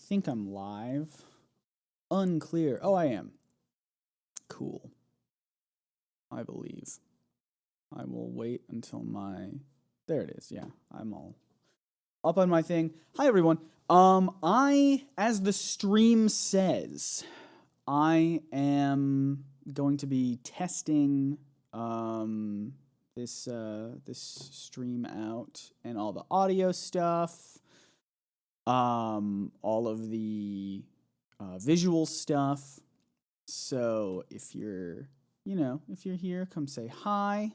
think I'm live. Unclear. Oh, I am. Cool. I believe. I will wait until my... There it is. Yeah, I'm all up on my thing. Hi, everyone. As the stream says, I am going to be testing this stream out and all the audio stuff, all of the visual stuff. So if you're here, come say hi.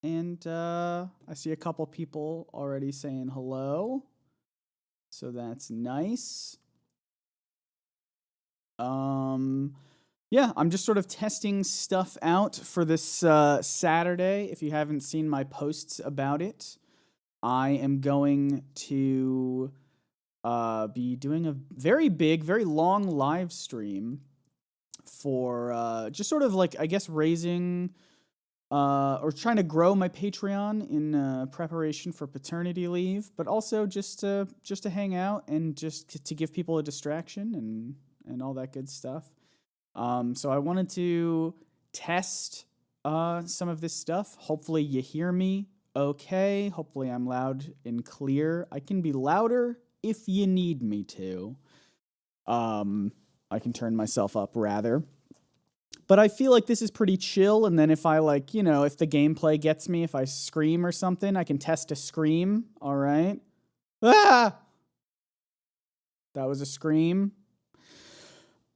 And I see a couple people already saying hello. So that's nice. Yeah, I'm just sort of testing stuff out for this Saturday. If you haven't seen my posts about it, I am going to be doing a very big, very long live stream for just sort of like, I guess, raising or trying to grow my Patreon in preparation for paternity leave, but also just to hang out and just to give people a distraction and all that good stuff. So I wanted to test some of this stuff. Hopefully you hear me okay. Hopefully I'm loud and clear. I can be louder if you need me to. I can turn myself up rather. But I feel like this is pretty chill, and then if I if the gameplay gets me, if I scream or something, I can test a scream, all right? Ah! That was a scream.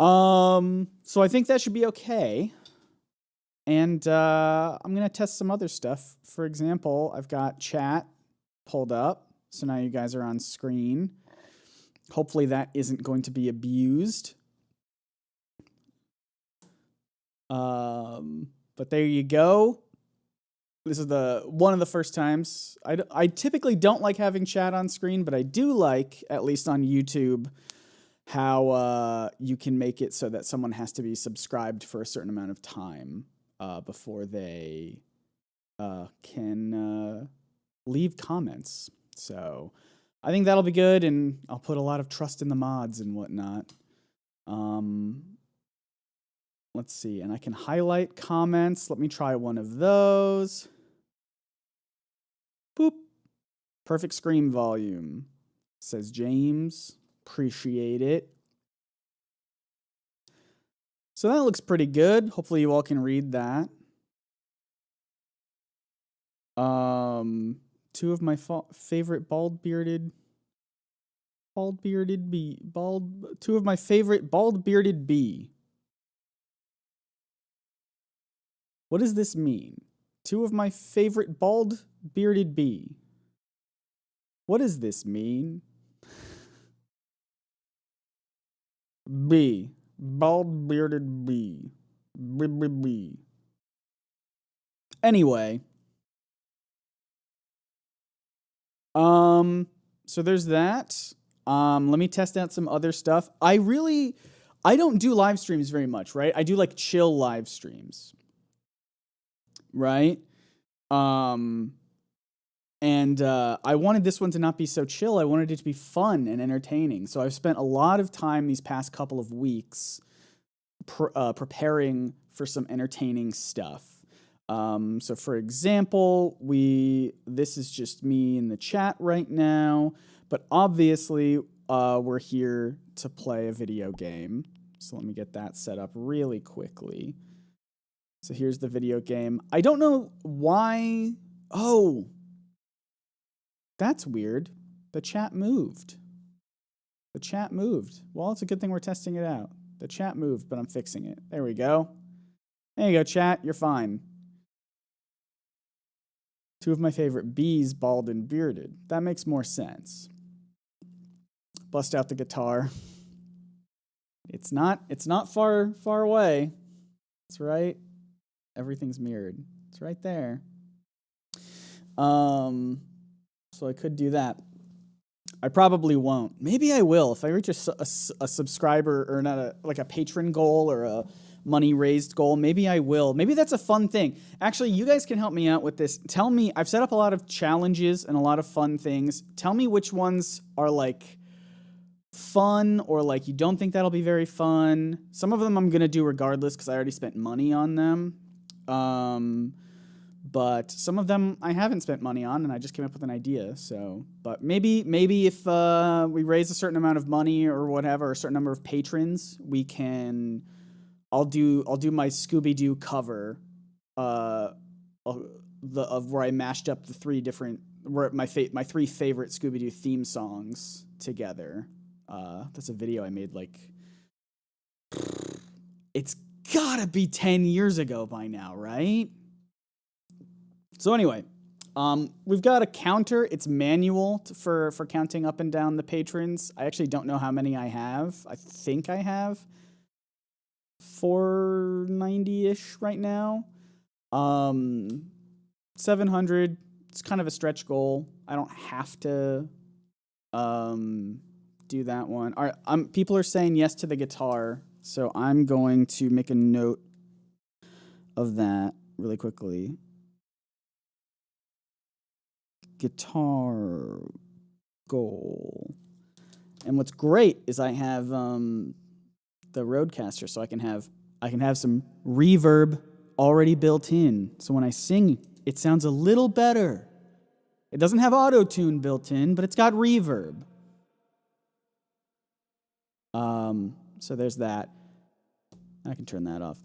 So I think that should be okay. And I'm going to test some other stuff. For example, I've got chat pulled up, so now you guys are on screen. Hopefully that isn't going to be abused. But there you go. This is one of the first times. I typically don't like having chat on screen, but I do like, at least on YouTube, how you can make it so that someone has to be subscribed for a certain amount of time before they can leave comments. So I think that'll be good, and I'll put a lot of trust in the mods and whatnot. Let's see, and I can highlight comments. Let me try one of those. Boop. Perfect screen volume, says James. Appreciate it. So that looks pretty good. Hopefully you all can read that. Two of my favorite bald-bearded bee. What does this mean? Two of my favorite bald-bearded bee. What does this mean? Bee. Bald-bearded bee. Bee. Anyway. So there's that. Let me test out some other stuff. I don't do live streams very much, right? I do like chill live streams. Right? And I wanted this one to not be so chill. I wanted it to be fun and entertaining. So I've spent a lot of time these past couple of weeks preparing for some entertaining stuff. So for example, this is just me in the chat right now, but obviously we're here to play a video game. So let me get that set up really quickly. So here's the video game. I don't know why. Oh, that's weird. The chat moved. Well, it's a good thing we're testing it out. The chat moved, but I'm fixing it. There we go. There you go, chat. You're fine. Two of my favorite bees, bald and bearded. That makes more sense. Bust out the guitar. It's not far away. That's right. Everything's mirrored. It's right there. So I could do that. I probably won't. Maybe I will if I reach a subscriber or not a patron goal or a money raised goal. Maybe I will. Maybe that's a fun thing. Actually, you guys can help me out with this. Tell me. I've set up a lot of challenges and a lot of fun things. Tell me which ones are like fun or like you don't think that'll be very fun. Some of them I'm going to do regardless because I already spent money on them. But some of them I haven't spent money on and I just came up with an idea. So, but maybe if we raise a certain amount of money or whatever, a certain number of patrons, we can. I'll do my Scooby-Doo cover of where I mashed up the three different my three favorite Scooby-Doo theme songs together. That's a video I made like it's gotta be 10 years ago by now, right? So anyway, we've got a counter. It's manual for counting up and down the patrons. I actually don't know how many I have. I think I have 490-ish right now. 700. It's kind of a stretch goal. I don't have to do that one. All right, people are saying yes to the guitar, so I'm going to make a note of that really quickly. Guitar goal. And what's great is I have the Rodecaster, so I can have some reverb already built in. So when I sing, it sounds a little better. It doesn't have auto-tune built in, but it's got reverb. So there's that. I can turn that off.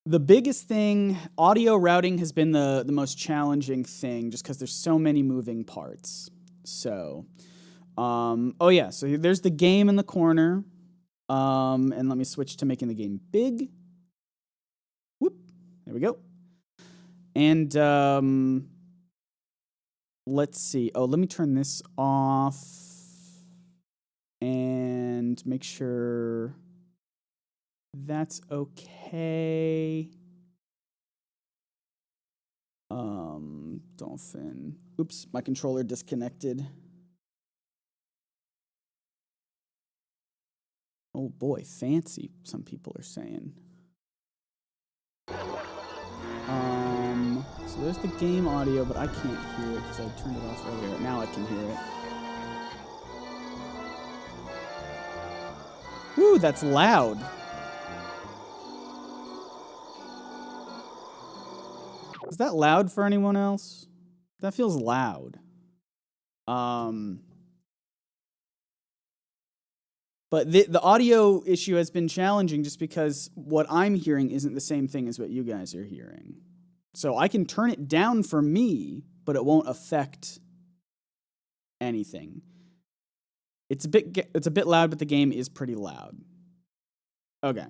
The biggest thing, audio routing has been the most challenging thing just because there's so many moving parts. So, oh yeah, so there's the game in the corner. And let me switch to making the game big. Whoop, there we go. And let's see. Oh, let me turn this off and make sure that's okay. Dolphin. Oops, my controller disconnected. Oh boy, fancy, some people are saying. So there's the game audio, but I can't hear it because I turned it off earlier. Now I can hear it. Woo, that's loud. Is that loud for anyone else? That feels loud. But the audio issue has been challenging just because what I'm hearing isn't the same thing as what you guys are hearing. So I can turn it down for me, but it won't affect anything. It's a bit loud, but the game is pretty loud. Okay.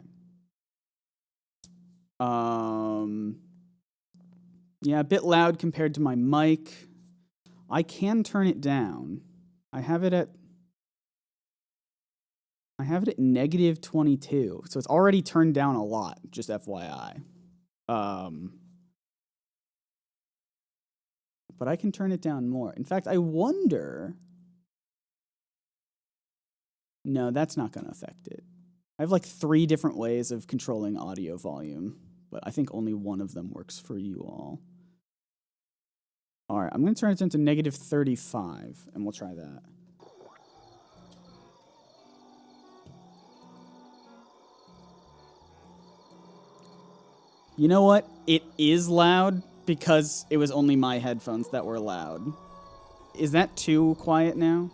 Yeah, a bit loud compared to my mic. I can turn it down. I have it at negative 22, so it's already turned down a lot, just FYI. But I can turn it down more. In fact, I wonder... No, that's not going to affect it. I have like 3 different ways of controlling audio volume, but I think only one of them works for you all. All right, I'm going to turn it into negative 35, and we'll try that. You know what? It is loud because it was only my headphones that were loud. Is that too quiet now?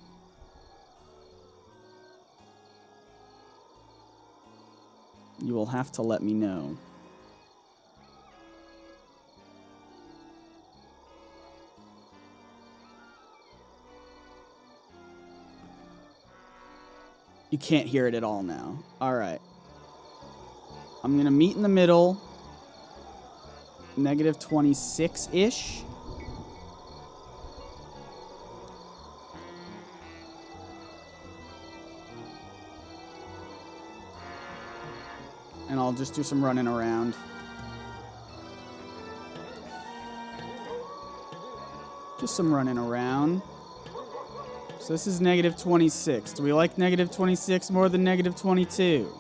You will have to let me know. You can't hear it at all now. All right. I'm going to meet in the middle. Negative 26-ish. And I'll just do some running around. Just some running around. So this is negative 26. Do we like negative 26 more than negative 22?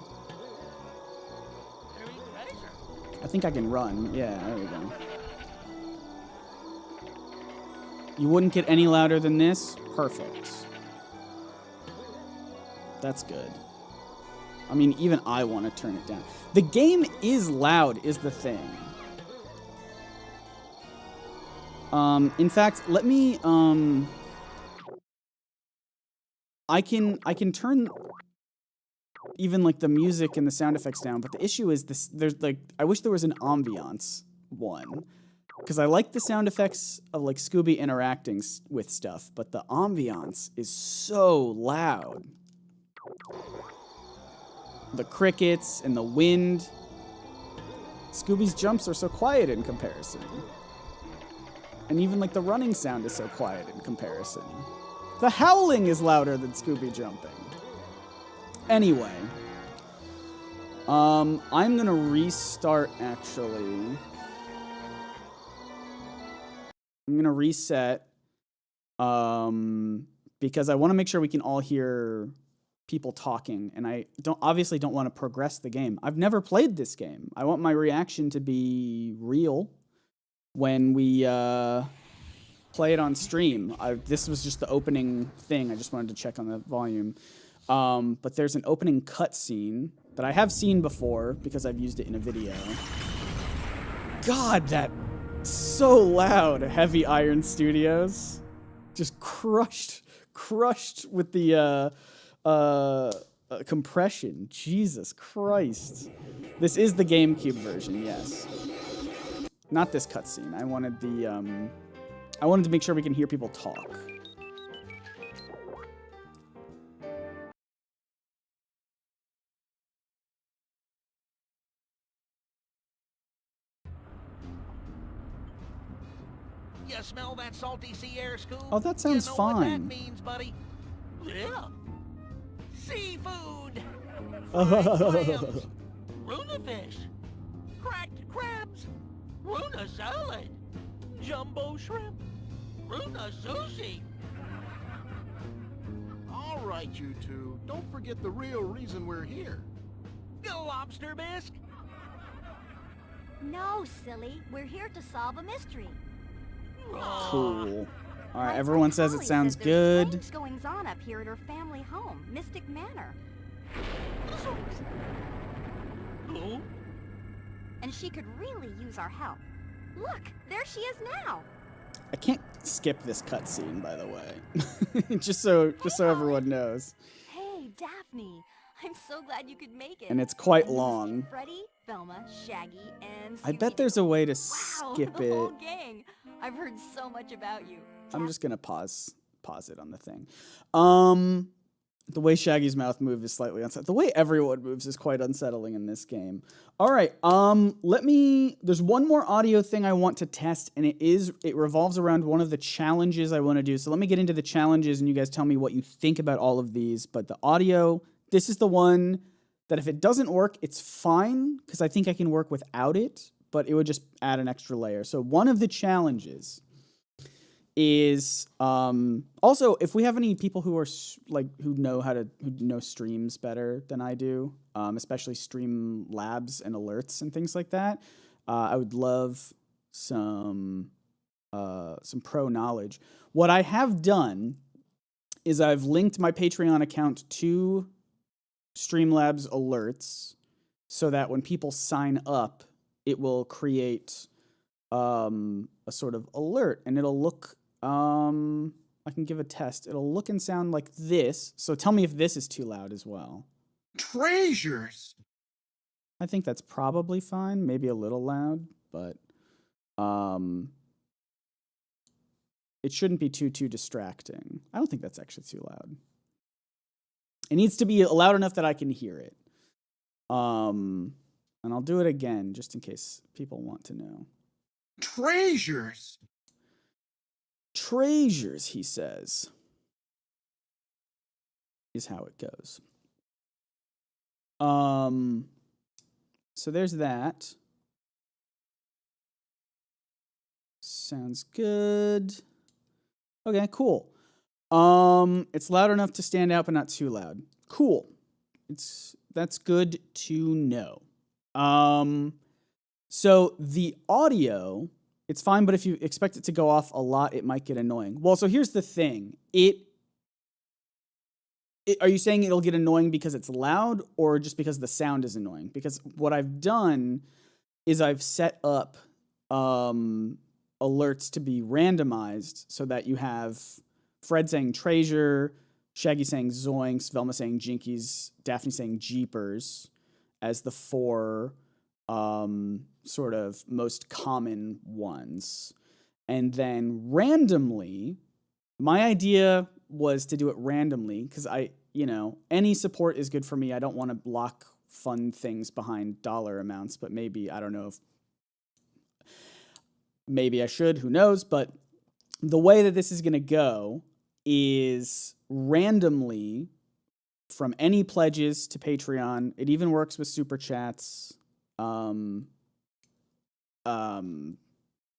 I think I can run. Yeah, there we go. You wouldn't get any louder than this? Perfect. That's good. I mean, even I want to turn it down. The game is loud, is the thing. In fact, let me, I can turn even like the music and the sound effects down, but the issue is this, there's like, I wish there was an ambiance one, because I like the sound effects of like Scooby interacting with stuff, but the ambiance is so loud. The crickets and the wind. Scooby's jumps are so quiet in comparison. And even like the running sound is so quiet in comparison. The howling is louder than Scooby jumping. Anyway, I'm gonna restart actually. I'm gonna reset because I want to make sure we can all hear people talking, and I obviously don't want to progress the game. I've never played this game. I want my reaction to be real when we play it on stream. This was just the opening thing. I just wanted to check on the volume. But there's an opening cutscene that I have seen before because I've used it in a video. God, that so loud. Heavy Iron Studios. Just crushed with the compression. Jesus Christ. This is the GameCube version, yes. Not this cutscene. I wanted to make sure we can hear people talk. You smell that salty sea air, Scoob? Oh, that sounds fine. What that means, buddy? Yeah. Seafood. Clams, Runa fish. Cracked crabs. Runa salad. Jumbo shrimp. Runa sushi. All right, you two. Don't forget the real reason we're here. Lobster bisque. No, silly. We're here to solve a mystery. Cool. All right, everyone says it sounds good. Strange goings on up here at her family home, Mystic Manor. Oh? And she could really use our help. Look, there she is now. I can't skip this cutscene, by the way, just so everyone knows. Hey, Daphne. I'm so glad you could make it. And it's quite long. Freddie, Velma, Shaggy, and I bet there's a way to wow, skip the it. whole gang. I've heard so much about you. I'm just gonna pause it on the thing. The way Shaggy's mouth moves is slightly unsettling. The way everyone moves is quite unsettling in this game. All right, there's one more audio thing I want to test, and it revolves around one of the challenges I want to do. So let me get into the challenges, and you guys tell me what you think about all of these. But the audio, this is the one that if it doesn't work, it's fine, because I think I can work without it, but it would just add an extra layer. So one of the challenges is also if we have any people who are who know streams better than I do, especially stream labs and alerts and things like that, I would love some pro knowledge. What I have done is I've linked my Patreon account to Streamlabs alerts so that when people sign up, it will create a sort of alert, and it'll look, I can give a test. It'll look and sound like this. So tell me if this is too loud as well. Treasures! I think that's probably fine. Maybe a little loud, but it shouldn't be too distracting. I don't think that's actually too loud. It needs to be loud enough that I can hear it. And I'll do it again just in case people want to know. Treasures! Treasures, he says, is how it goes. So there's that. Sounds good. Okay, cool. It's loud enough to stand out, but not too loud. Cool. That's good to know. So the audio, it's fine, but if you expect it to go off a lot, it might get annoying. Well, so here's the thing. Are you saying it'll get annoying because it's loud or just because the sound is annoying? Because what I've done is I've set up alerts to be randomized so that you have Fred saying treasure, Shaggy saying zoinks, Velma saying jinkies, Daphne saying jeepers as the 4 sort of most common ones. And then randomly, my idea was to do it randomly because any support is good for me. I don't want to block fun things behind dollar amounts, but maybe, I don't know if maybe I should, who knows? But the way that this is going to go is randomly from any pledges to Patreon. It even works with super chats.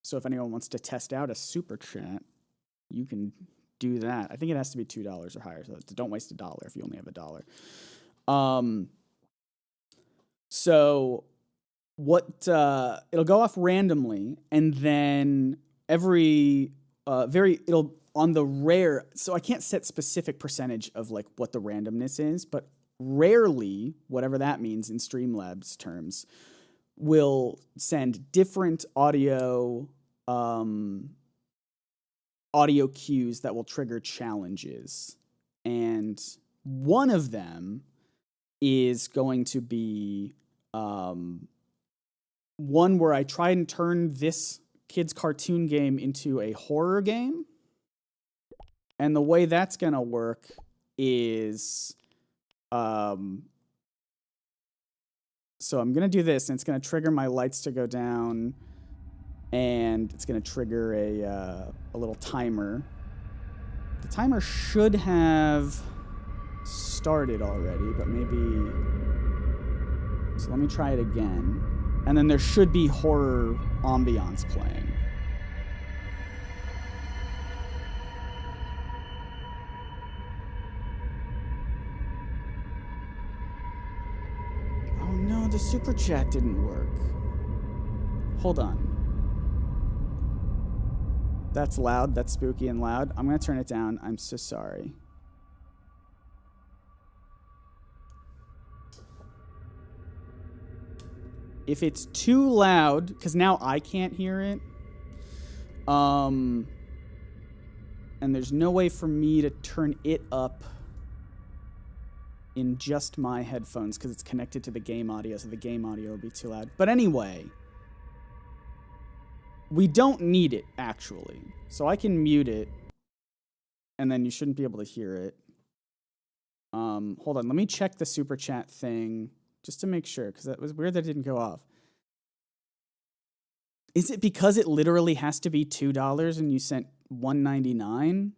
So if anyone wants to test out a super chat, you can do that. I think it has to be $2 or higher, so don't waste $1 if you only have $1. So what it'll go off randomly, and then it'll on the rare. So I can't set specific percentage of like what the randomness is, but rarely, whatever that means in Streamlabs terms, will send different audio cues that will trigger challenges. And one of them is going to be one where I try and turn this kid's cartoon game into a horror game. And the way that's going to work is so I'm going to do this, and it's going to trigger my lights to go down, and it's going to trigger a little timer. The timer should have started already, but maybe... So let me try it again. And then there should be horror ambiance playing. Oh no, the super chat didn't work. Hold on. That's loud. That's spooky and loud. I'm going to turn it down. I'm so sorry. If it's too loud, because now I can't hear it, and there's no way for me to turn it up in just my headphones because it's connected to the game audio, so the game audio will be too loud. But anyway, we don't need it, actually. So I can mute it, and then you shouldn't be able to hear it. Hold on, let me check the super chat thing just to make sure, because that was weird that it didn't go off. Is it because it literally has to be $2 and you sent $1.99?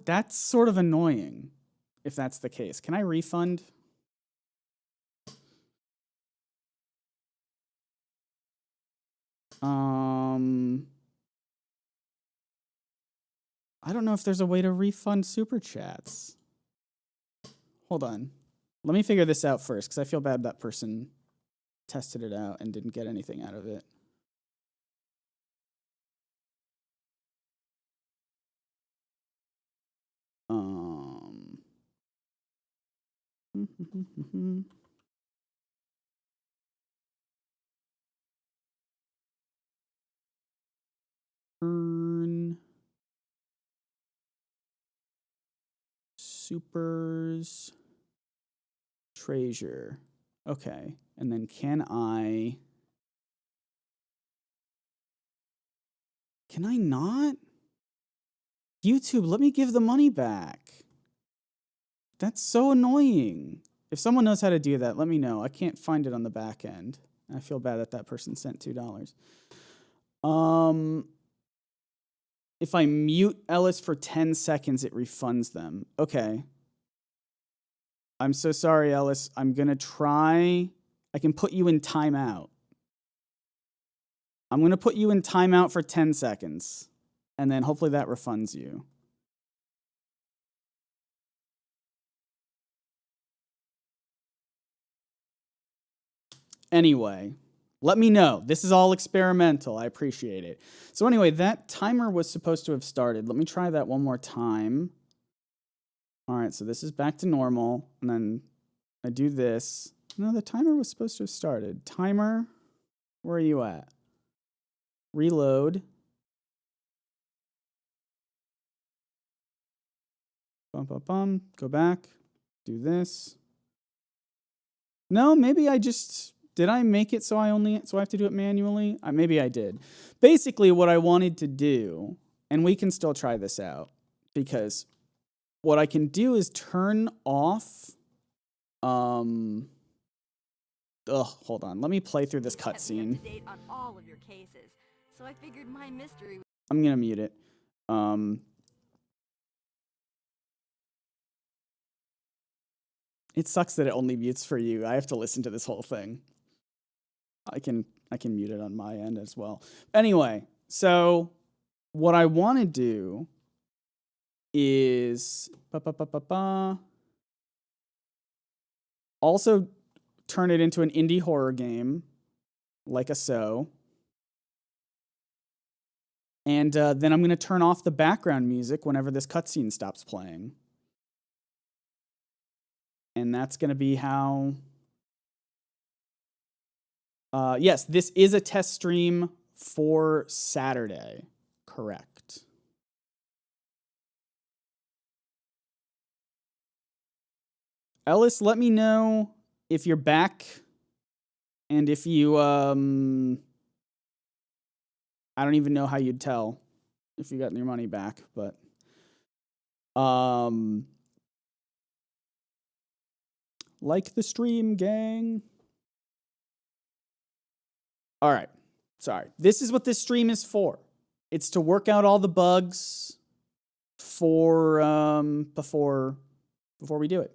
That's sort of annoying if that's the case. Can I refund? I don't know if there's a way to refund super chats. Hold on. Let me figure this out first, because I feel bad that person tested it out and didn't get anything out of it. Earn supers treasure. Okay. And then can I not? YouTube, let me give the money back. That's so annoying. If someone knows how to do that, let me know. I can't find it on the back end. I feel bad that that person sent $2. If I mute Ellis for 10 seconds, it refunds them. Okay. I'm so sorry, Ellis. I'm going to try. I can put you in timeout. I'm going to put you in timeout for 10 seconds. And then hopefully that refunds you. Anyway, Let me know. This is all experimental. I appreciate it. So anyway, that timer was supposed to have started. Let me try that one more time. All right, so this is back to normal. And then I do this. No, the timer was supposed to have started. Timer, where are you at? Reload. Bum, bum, bum. Go back. Do this. No, maybe I just... Did I make it so I have to do it manually? Maybe I did. Basically, what I wanted to do, and we can still try this out, because what I can do is turn off... hold on. Let me play through this cutscene. On all of your cases, so I figured my mystery. I'm gonna mute it. It sucks that it only mutes for you. I have to listen to this whole thing. I can mute it on my end as well. Anyway, so what I want to do is also turn it into an indie horror game, like a so. And then I'm going to turn off the background music whenever this cutscene stops playing. And that's going to be how... yes, this is a test stream for Saturday. Correct. Ellis, let me know if you're back and if you... I don't even know how you'd tell if you got your money back, but... like the stream, gang. All right. Sorry. This is what this stream is for. It's to work out all the bugs for before we do it.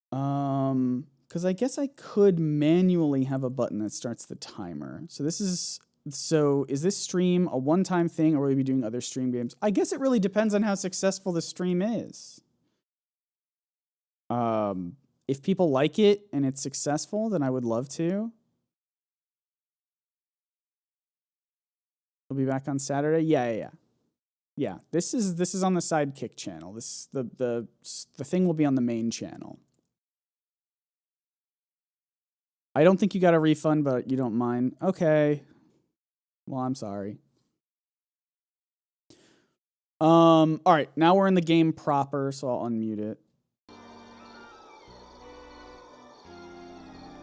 Because I guess I could manually have a button that starts the timer. So is this stream a one-time thing, or will we be doing other stream games? I guess it really depends on how successful the stream is. If people like it and it's successful, then I would love to. We'll be back on Saturday. Yeah. This is on the Sidekick channel. The thing will be on the main channel. I don't think you got a refund, but you don't mind. Okay. Well, I'm sorry. All right. Now we're in the game proper, so I'll unmute it.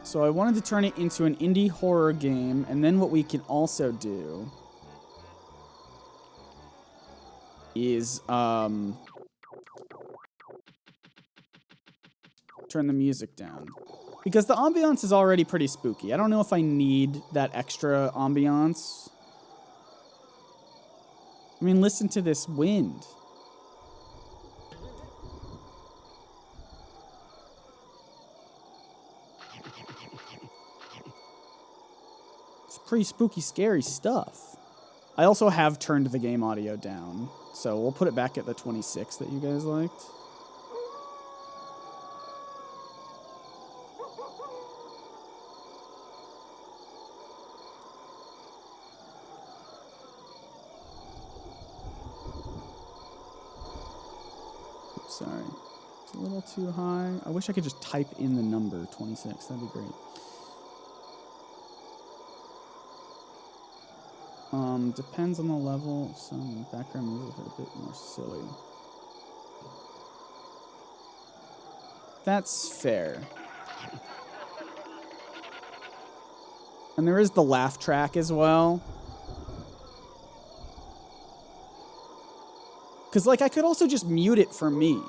So I wanted to turn it into an indie horror game, and then what we can also do is turn the music down. Because the ambiance is already pretty spooky. I don't know if I need that extra ambiance. I mean, listen to this wind. Pretty spooky, scary stuff. I also have turned the game audio down, so we'll put it back at the 26 that you guys liked. Oops, sorry. It's a little too high. I wish I could just type in the number 26. That'd be great. Depends on the level. Some background music are a bit more silly. That's fair. And there is the laugh track as well. Because, like, I could also just mute it for me.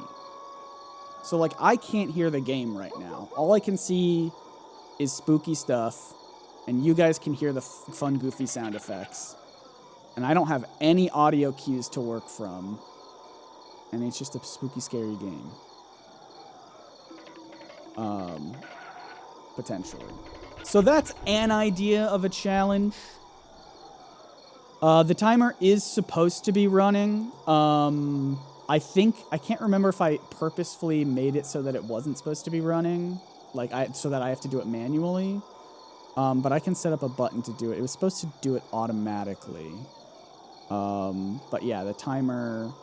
So, like, I can't hear the game right now. All I can see is spooky stuff, and you guys can hear the fun, goofy sound effects. And I don't have any audio cues to work from. And it's just a spooky, scary game. Potentially. So that's an idea of a challenge. The timer is supposed to be running. I can't remember if I purposefully made it so that it wasn't supposed to be running. So that I have to do it manually. But I can set up a button to do it. It was supposed to do it automatically. But yeah, the timer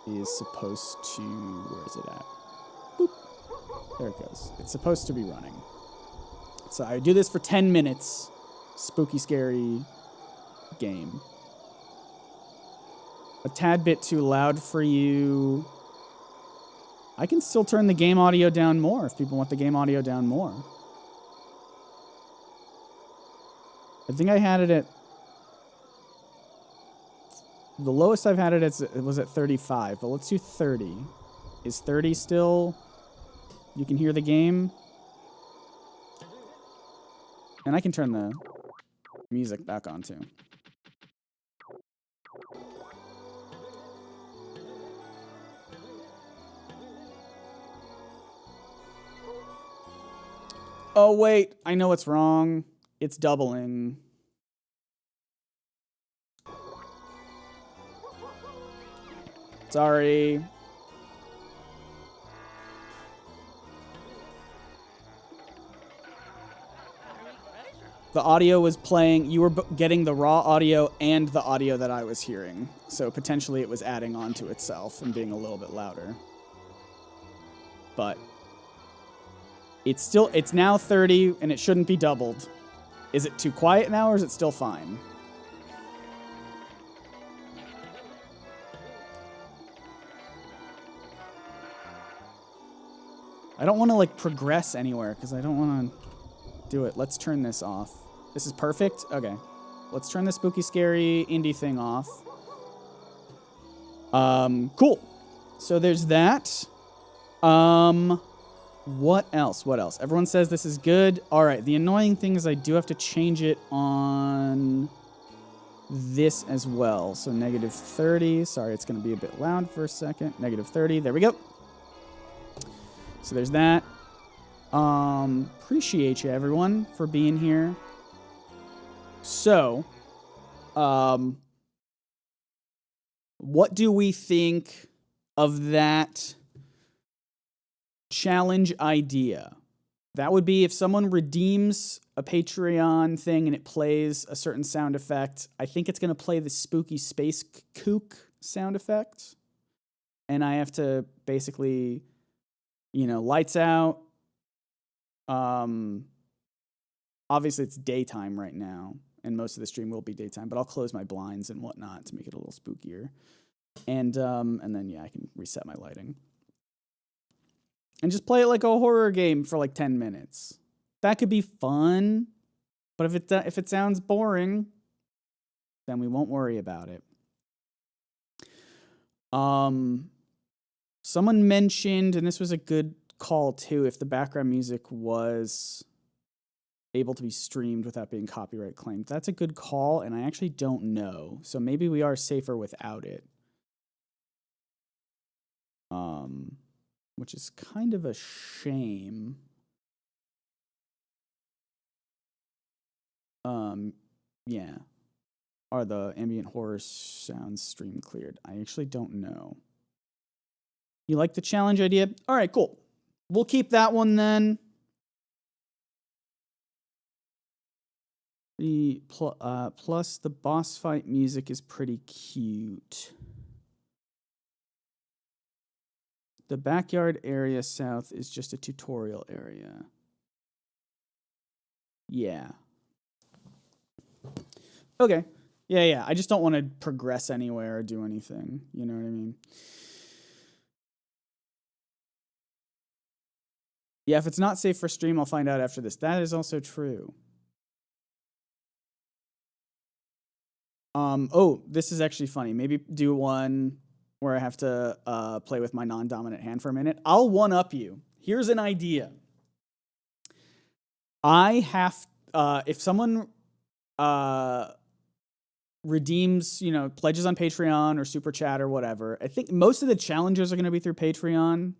is supposed to... Where is it at? Boop. There it goes. It's supposed to be running. So I do this for 10 minutes. Spooky, scary game. A tad bit too loud for you. I can still turn the game audio down more if people want the game audio down more. I think I had it at... The lowest I've had it was at 35, but let's do 30. Is 30 still... You can hear the game? And I can turn the music back on, too. Oh, wait. I know what's wrong. It's doubling. Sorry. The audio was playing. You were getting the raw audio and the audio that I was hearing. So potentially it was adding on to itself and being a little bit louder. But it's now 30 and it shouldn't be doubled. Is it too quiet now or is it still fine? I don't want to like progress anywhere because I don't want to do it. Let's turn this off. This is perfect? Okay. Let's turn the spooky, scary indie thing off. Cool. So there's that. What else? What else? Everyone says this is good. All right. The annoying thing is I do have to change it on this as well. So negative 30. Sorry, it's going to be a bit loud for a second. Negative 30. There we go. So there's that. Appreciate you, everyone, for being here. So, what do we think of that challenge idea? That would be if someone redeems a Patreon thing and it plays a certain sound effect. I think it's going to play the spooky space kook sound effect. And I have to basically, lights out. Obviously it's daytime right now, and most of the stream will be daytime, but I'll close my blinds and whatnot to make it a little spookier. And then, yeah, I can reset my lighting. And just play it like a horror game for like 10 minutes. That could be fun, but if it sounds boring, then we won't worry about it. Someone mentioned, and this was a good call too, if the background music was able to be streamed without being copyright claimed. That's a good call, and I actually don't know. So maybe we are safer without it. Which is kind of a shame. Yeah. Are the ambient horror sounds stream cleared? I actually don't know. You like the challenge idea? All right, cool. We'll keep that one then. The plus the boss fight music is pretty cute. The backyard area south is just a tutorial area. Yeah. Okay. Yeah. I just don't want to progress anywhere or do anything. You know what I mean? Yeah, if it's not safe for stream, I'll find out after this. That is also true. Oh, this is actually funny. Maybe do one where I have to play with my non-dominant hand for a minute. I'll one-up you. Here's an idea. I have, if someone redeems, pledges on Patreon or Super Chat or whatever, I think most of the challenges are going to be through Patreon.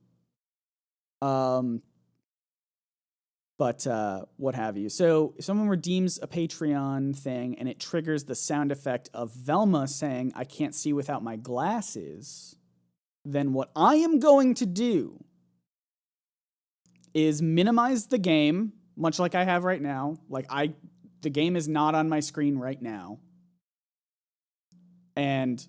But what have you. So if someone redeems a Patreon thing and it triggers the sound effect of Velma saying, I can't see without my glasses, then what I am going to do is minimize the game much like I have right now. Like the game is not on my screen right now. And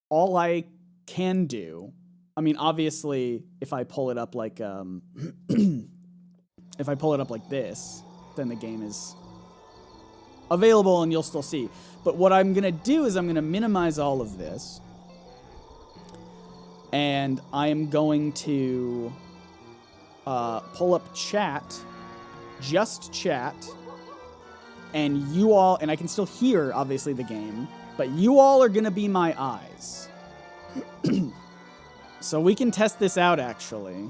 all I can do, I mean, obviously, if I pull it up like if I pull it up like this, then the game is available and you'll still see. But what I'm going to do is I'm going to minimize all of this. And I am going to pull up chat, just chat, and you all, and I can still hear, obviously, the game, but you all are going to be my eyes. So we can test this out, actually.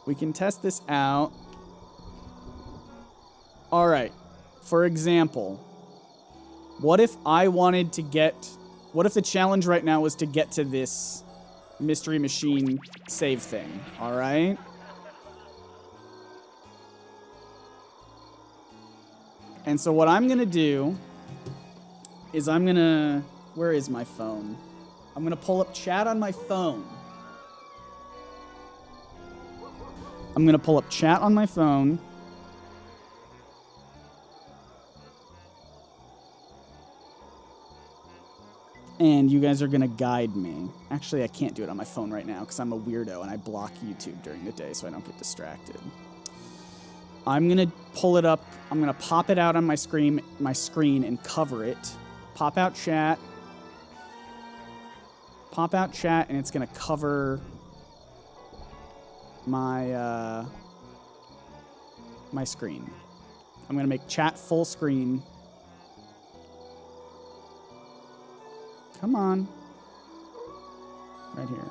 We can test this out. All right. For example, what if I wanted to get... What if the challenge right now was to get to this mystery machine save thing? All right? And so what I'm going to do is I'm going to... Where is my phone? I'm going to pull up chat on my phone. I'm going to pull up chat on my phone. And you guys are going to guide me. Actually, I can't do it on my phone right now because I'm a weirdo and I block YouTube during the day so I don't get distracted. I'm going to pull it up. I'm going to pop it out on my screen and cover it. Pop out chat. Pop out chat, and it's going to cover my my screen. I'm going to make chat full screen. Come on. Right here.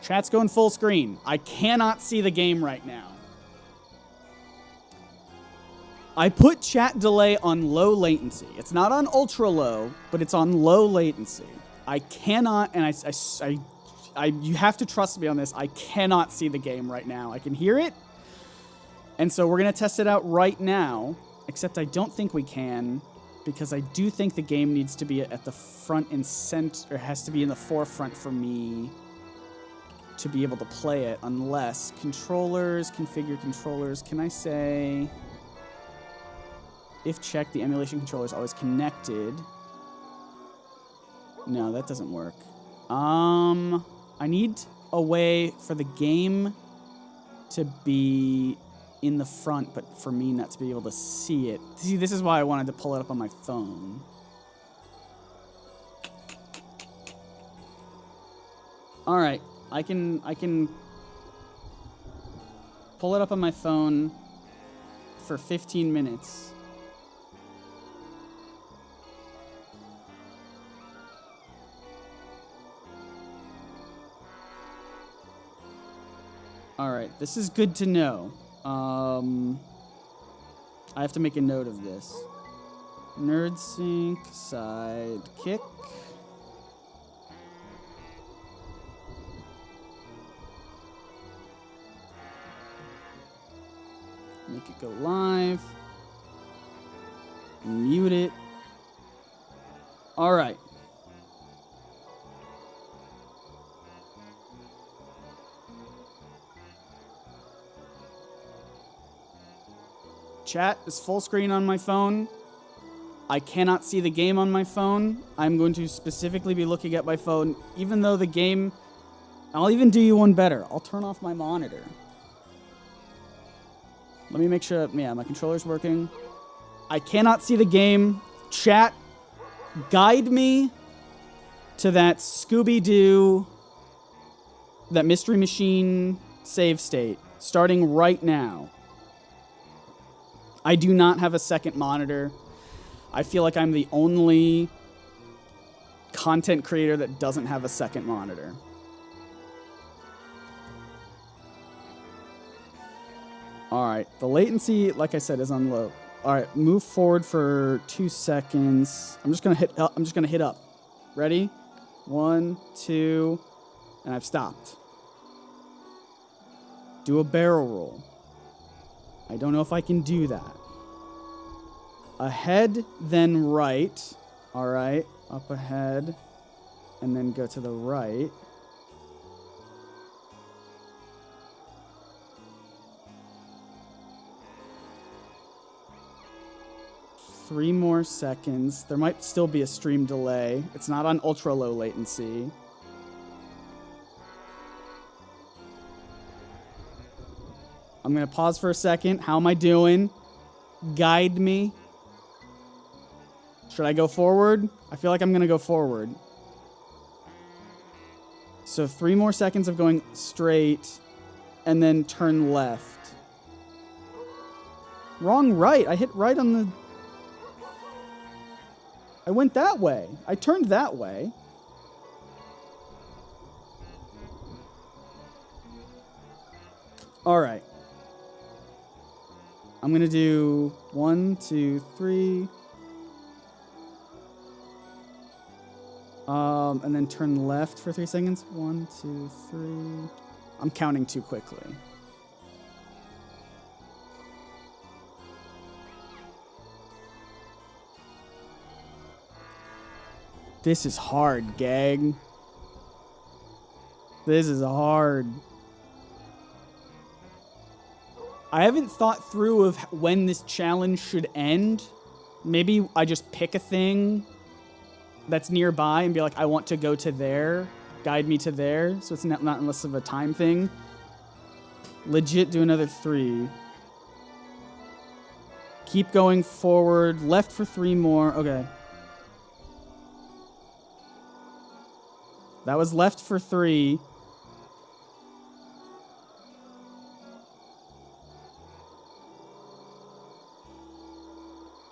Chat's going full screen. I cannot see the game right now. I put chat delay on low latency. It's not on ultra low, but it's on low latency. I cannot, and you have to trust me on this. I cannot see the game right now. I can hear it. And so we're going to test it out right now, except I don't think we can, because I do think the game needs to be at the front and center, or has to be in the forefront for me to be able to play it, unless controllers, configure controllers. Can I say, if checked, the emulation controller is always connected? No, that doesn't work. I need a way for the game to be in the front, but for me not to be able to see it. See, this is why I wanted to pull it up on my phone. All right, I can pull it up on my phone for 15 minutes. All right, this is good to know. I have to make a note of this. NerdSync, Sidekick. Make it go live. Mute it. All right. Chat is full screen on my phone. I cannot see the game on my phone. I'm going to specifically be looking at my phone, even though the game... I'll even do you one better. I'll turn off my monitor. Let me make sure, yeah, my controller's working. I cannot see the game. Chat, guide me to that Scooby-Doo, that Mystery Machine save state, starting right now. I do not have a second monitor. I feel like I'm the only content creator that doesn't have a second monitor. All right, the latency, like I said, is on low. All right, move forward for 2 seconds. I'm just gonna hit up. Ready? 1, 2, and I've stopped. Do a barrel roll. I don't know if I can do that. Ahead, then right. All right, up ahead. and then go to the right. Three more seconds. There might still be a stream delay. It's not on ultra low latency. I'm going to pause for a second. How am I doing? Guide me. Should I go forward? I feel like I'm going to go forward. So 3 more seconds of going straight and then turn left. Wrong right. I hit right on the... I went that way. I turned that way. All right. I'm going to do 1, 2, 3. And then turn left for 3 seconds. 1, 2, 3. I'm counting too quickly. This is hard, gang. This is hard. I haven't thought through of when this challenge should end. Maybe I just pick a thing that's nearby and be like, I want to go to there. Guide me to there. So it's not unless of a time thing. Legit do another 3. Keep going forward. Left for 3 more. Okay. That was left for 3.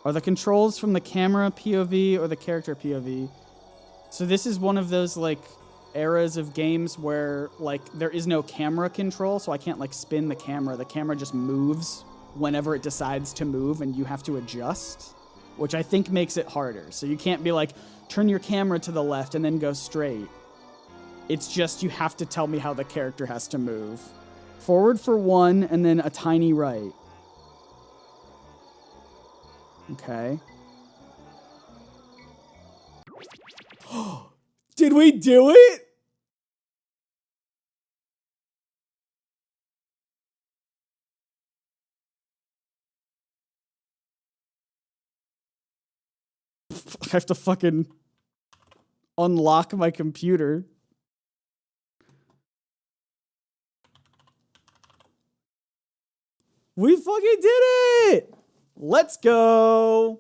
Are the controls from the camera POV or the character POV? So this is one of those like eras of games where like there is no camera control, so I can't like spin the camera. The camera just moves whenever it decides to move and you have to adjust, which I think makes it harder. So you can't be like, turn your camera to the left and then go straight. It's just you have to tell me how the character has to move. Forward for 1 and then a tiny right. Okay. Did we do it? I have to fucking unlock my computer. We fucking did it! Let's go!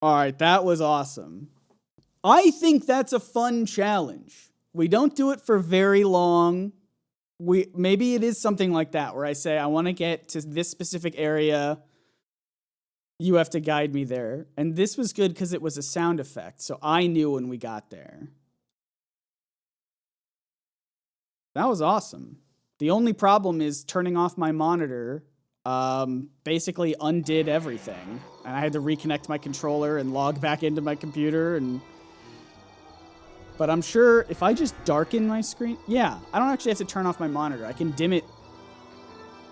All right, that was awesome. I think that's a fun challenge. We don't do it for very long. Maybe it is something like that where I say, I want to get to this specific area. You have to guide me there. And this was good because it was a sound effect, so I knew when we got there. That was awesome. The only problem is turning off my monitor basically undid everything. And I had to reconnect my controller and log back into my computer. But I'm sure if I just darken my screen... Yeah, I don't actually have to turn off my monitor. I can dim it.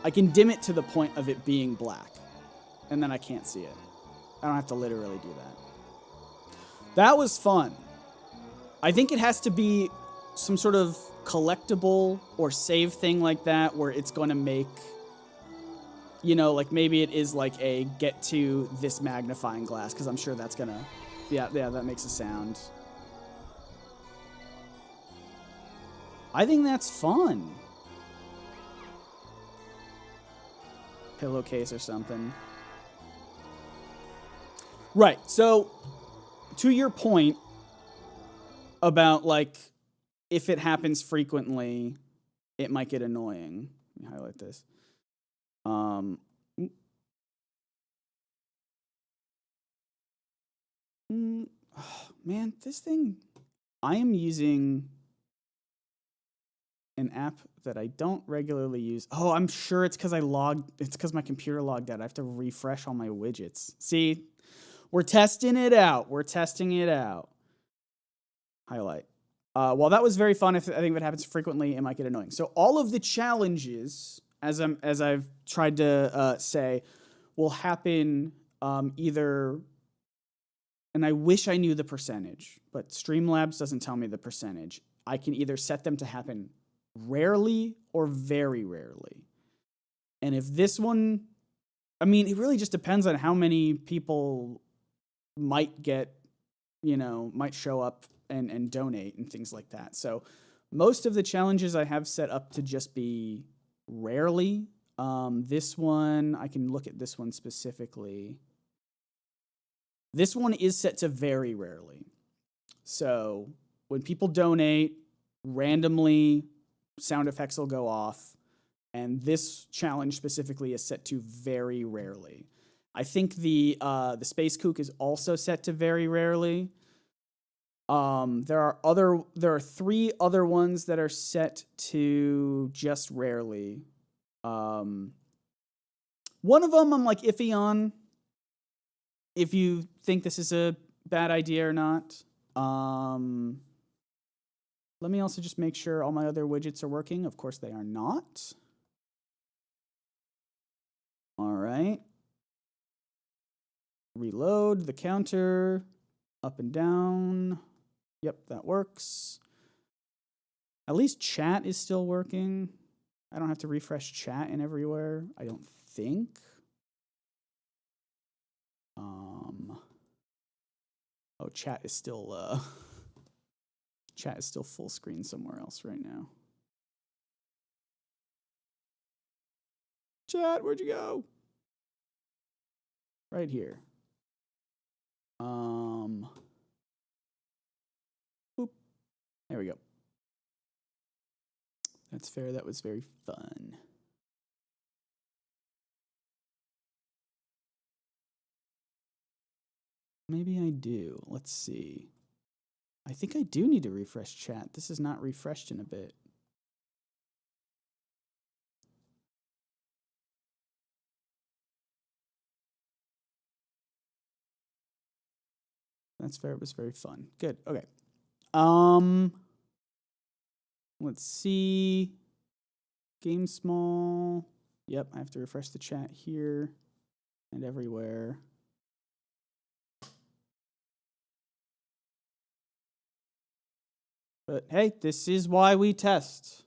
I can dim it to the point of it being black. And then I can't see it. I don't have to literally do that. That was fun. I think it has to be some sort of collectible or save thing like that where it's going to make, you know, like maybe it is like a get to this magnifying glass, because I'm sure that's going to, yeah, that makes a sound. I think that's fun. Pillowcase or something. Right, so to your point about like, if it happens frequently, it might get annoying. Let me highlight this. Man, this thing, I am using an app that I don't regularly use. Oh, I'm sure it's because it's because my computer logged out. I have to refresh all my widgets. See, we're testing it out. Highlight. While that was very fun, I think if it happens frequently, it might get annoying. So all of the challenges, as I've tried to say, will happen either, and I wish I knew the percentage, but Streamlabs doesn't tell me the percentage. I can either set them to happen rarely or very rarely. And if this one, I mean, it really just depends on how many people might get, might show up and donate and things like that. So most of the challenges I have set up to just be rarely. This one, I can look at this one specifically. This one is set to very rarely. So when people donate, randomly sound effects will go off. And this challenge specifically is set to very rarely. I think the Space Kook is also set to very rarely. There are 3 other ones that are set to just rarely. One of them I'm like iffy on if you think this is a bad idea or not. Let me also just make sure all my other widgets are working. Of course they are not. All right. Reload the counter, up and down. Yep, that works. At least chat is still working. I don't have to refresh chat in everywhere, I don't think. Oh, chat is still full screen somewhere else right now. Chat, where'd you go? Right here. Boop. There we go. That's fair. That was very fun. Maybe I do. Let's see. I think I do need to refresh chat. This is not refreshed in a bit. That's fair. It was very fun. Good. Okay. Let's see. Game small. Yep, I have to refresh the chat here and everywhere. But hey, this is why we test.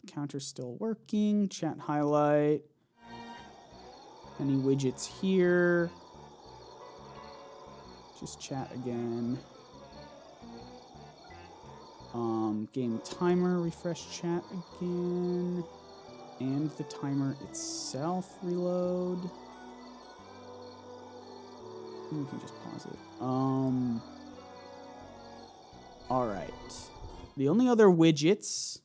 Counter's still working. Chat highlight. Any widgets here? Just chat again. Game timer, refresh chat again. And the timer itself, reload. We can just pause it. All right. The only other widgets.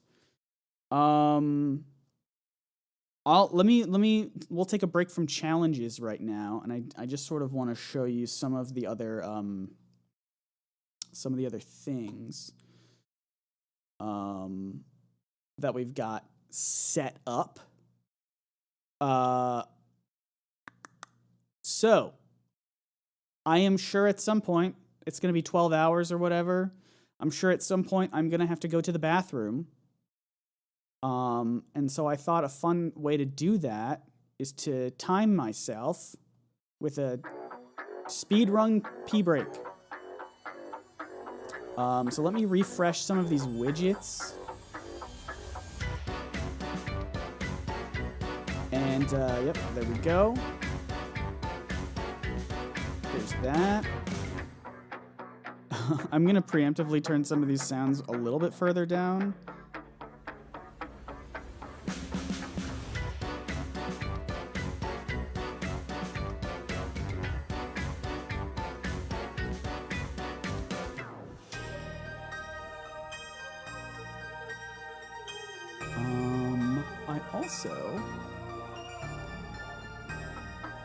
We'll take a break from challenges right now, and I just sort of want to show you some of the other things that we've got set up. So I am sure at some point it's going to be 12 hours or whatever. I'm sure at some point I'm going to have to go to the bathroom. And so I thought a fun way to do that is to time myself with a speedrun pee break. So let me refresh some of these widgets. And, yep, there we go. There's that. I'm going to preemptively turn some of these sounds a little bit further down.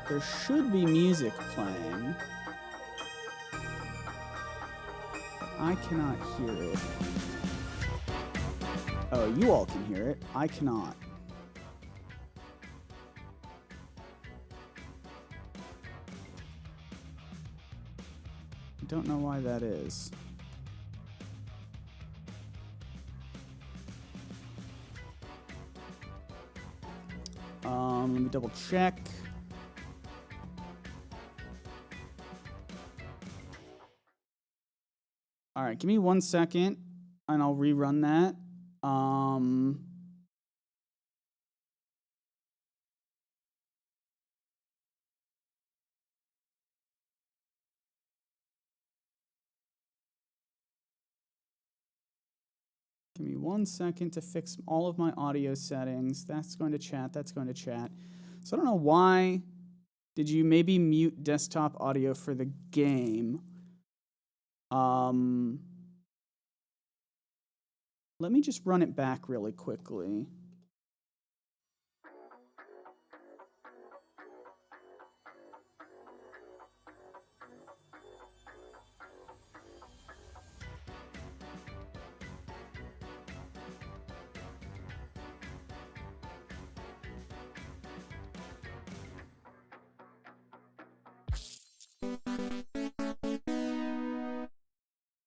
There should be music playing. I cannot hear it. Oh, you all can hear it. I cannot. I don't know why that is. Let me double check. give me 1 second and I'll rerun that. Give me 1 second to fix all of my audio settings. That's going to chat. That's going to chat. So I don't know why. Did you maybe mute desktop audio for the game? Let me just run it back really quickly.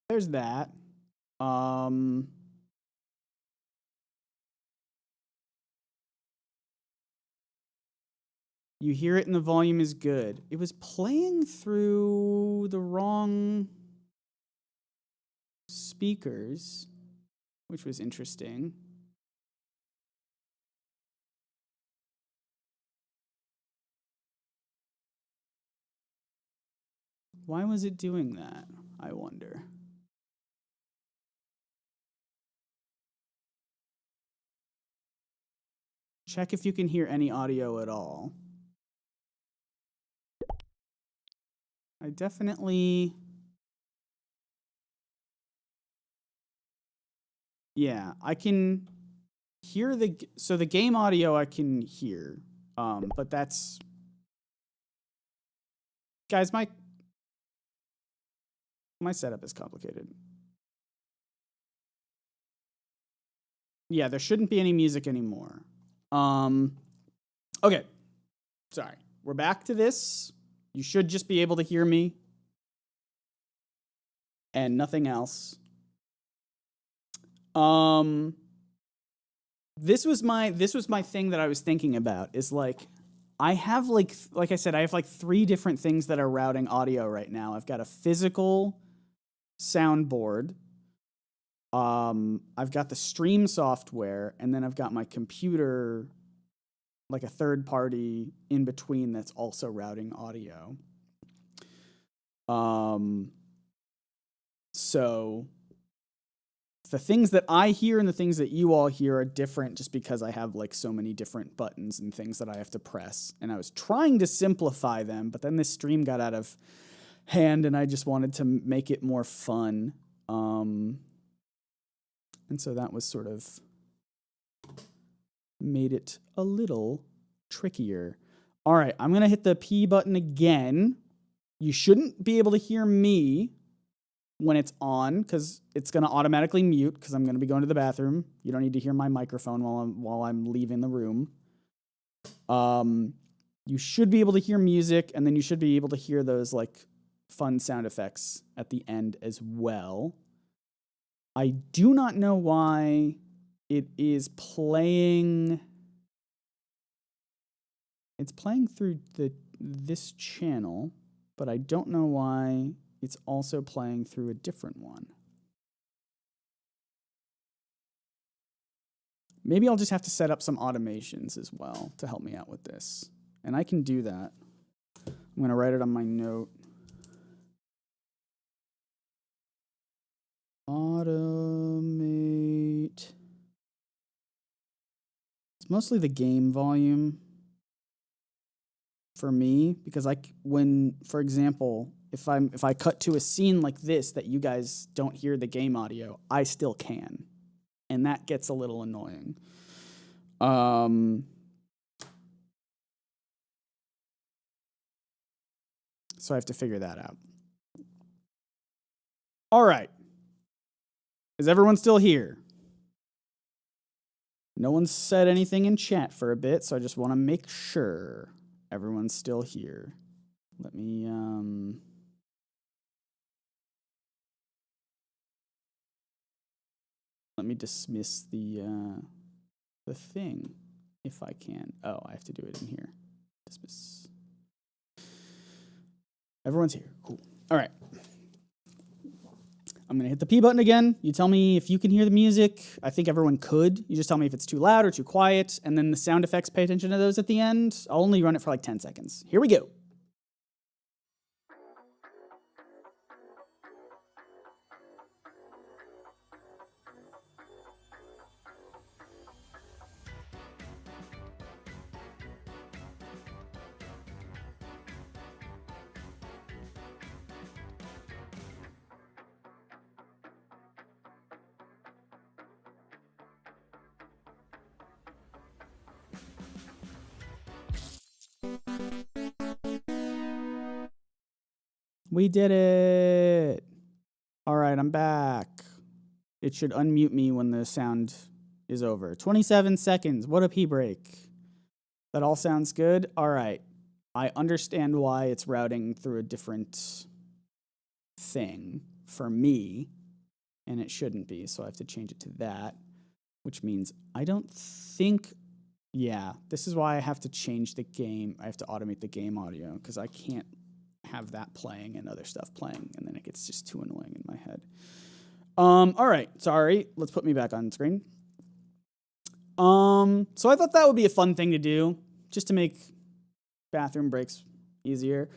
There's that. You hear it and the volume is good. It was playing through the wrong speakers, which was interesting. Why was it doing that, I wonder? Check if you can hear any audio at all. I definitely... Yeah, I can hear the... So the game audio I can hear, but that's... Guys, my setup is complicated. Yeah, there shouldn't be any music anymore. Okay. Sorry. We're back to this. You should just be able to hear me and nothing else. This was my thing that I was thinking about is like I have like I said, I have like 3 different things that are routing audio right now. I've got a physical soundboard. I've got the stream software, and then I've got my computer, like a third party in between that's also routing audio. So the things that I hear and the things that you all hear are different just because I have like so many different buttons and things that I have to press. And I was trying to simplify them, but then this stream got out of hand and I just wanted to make it more fun. And so that was sort of made it a little trickier. All right, I'm going to hit the P button again. You shouldn't be able to hear me when it's on because it's going to automatically mute because I'm going to be going to the bathroom. You don't need to hear my microphone while I'm leaving the room. You should be able to hear music, and then you should be able to hear those like fun sound effects at the end as well. I do not know why it is playing. It's playing through this channel, but I don't know why it's also playing through a different one. Maybe I'll just have to set up some automations as well to help me out with this. And I can do that. I'm going to write it on my note. Automate. It's mostly the game volume for me because for example, if I cut to a scene like this that you guys don't hear the game audio, I still can. And that gets a little annoying. So I have to figure that out. All right. Is everyone still here? No one said anything in chat for a bit, so I just want to make sure everyone's still here. Let me dismiss the thing if I can. Oh, I have to do it in here. Dismiss. Everyone's here. Cool. All right. I'm going to hit the P button again. You tell me if you can hear the music. I think everyone could. You just tell me if it's too loud or too quiet. And then the sound effects, pay attention to those at the end. I'll only run it for like 10 seconds. Here we go. We did it. All right, I'm back. It should unmute me when the sound is over. 27 seconds. What a pee break. That all sounds good. All right. I understand why it's routing through a different thing for me, and it shouldn't be, so I have to change it to that, which means I don't think... Yeah, this is why I have to change the game. I have to automate the game audio, because I can't have that playing and other stuff playing, and then it gets just too annoying in my head. All right, sorry. Let's put me back on screen. So I thought that would be a fun thing to do, just to make bathroom breaks easier.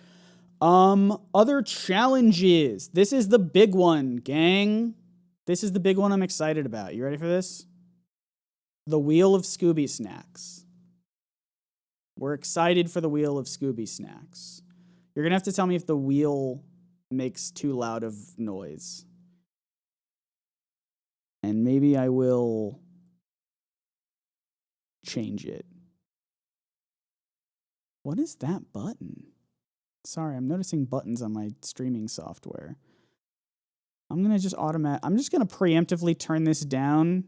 Other challenges. This is the big one, gang. This is the big one I'm excited about. You ready for this? The Wheel of Scooby Snacks. We're excited for the Wheel of Scooby Snacks. You're going to have to tell me if the wheel makes too loud of noise. And maybe I will change it. What is that button? Sorry, I'm noticing buttons on my streaming software. I'm going to just I'm just going to preemptively turn this down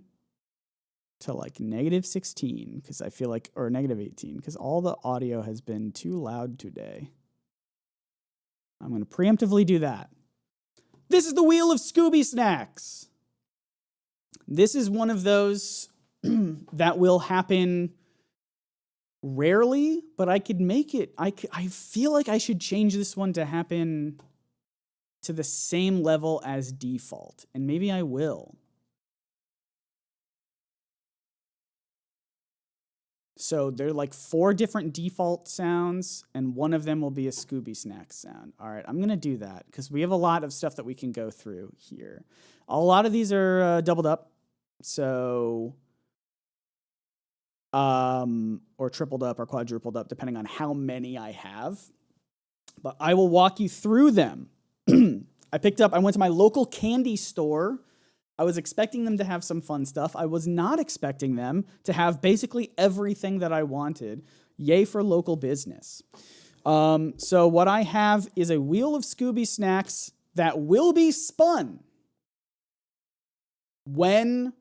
to like -16 because I feel like, or -18, because all the audio has been too loud today. I'm going to preemptively do that. This is the Wheel of Scooby Snacks. This is one of those that will happen rarely, but I could make it. I feel like I should change this one to happen to the same level as default, and maybe I will. So there are like 4 different default sounds, and one of them will be a Scooby Snack sound. All right, I'm going to do that because we have a lot of stuff that we can go through here. A lot of these are doubled up, so or tripled up or quadrupled up, depending on how many I have. But I will walk you through them. I went to my local candy store. I was expecting them to have some fun stuff. I was not expecting them to have basically everything that I wanted. Yay for local business. So what I have is a Wheel of Scooby Snacks that will be spun when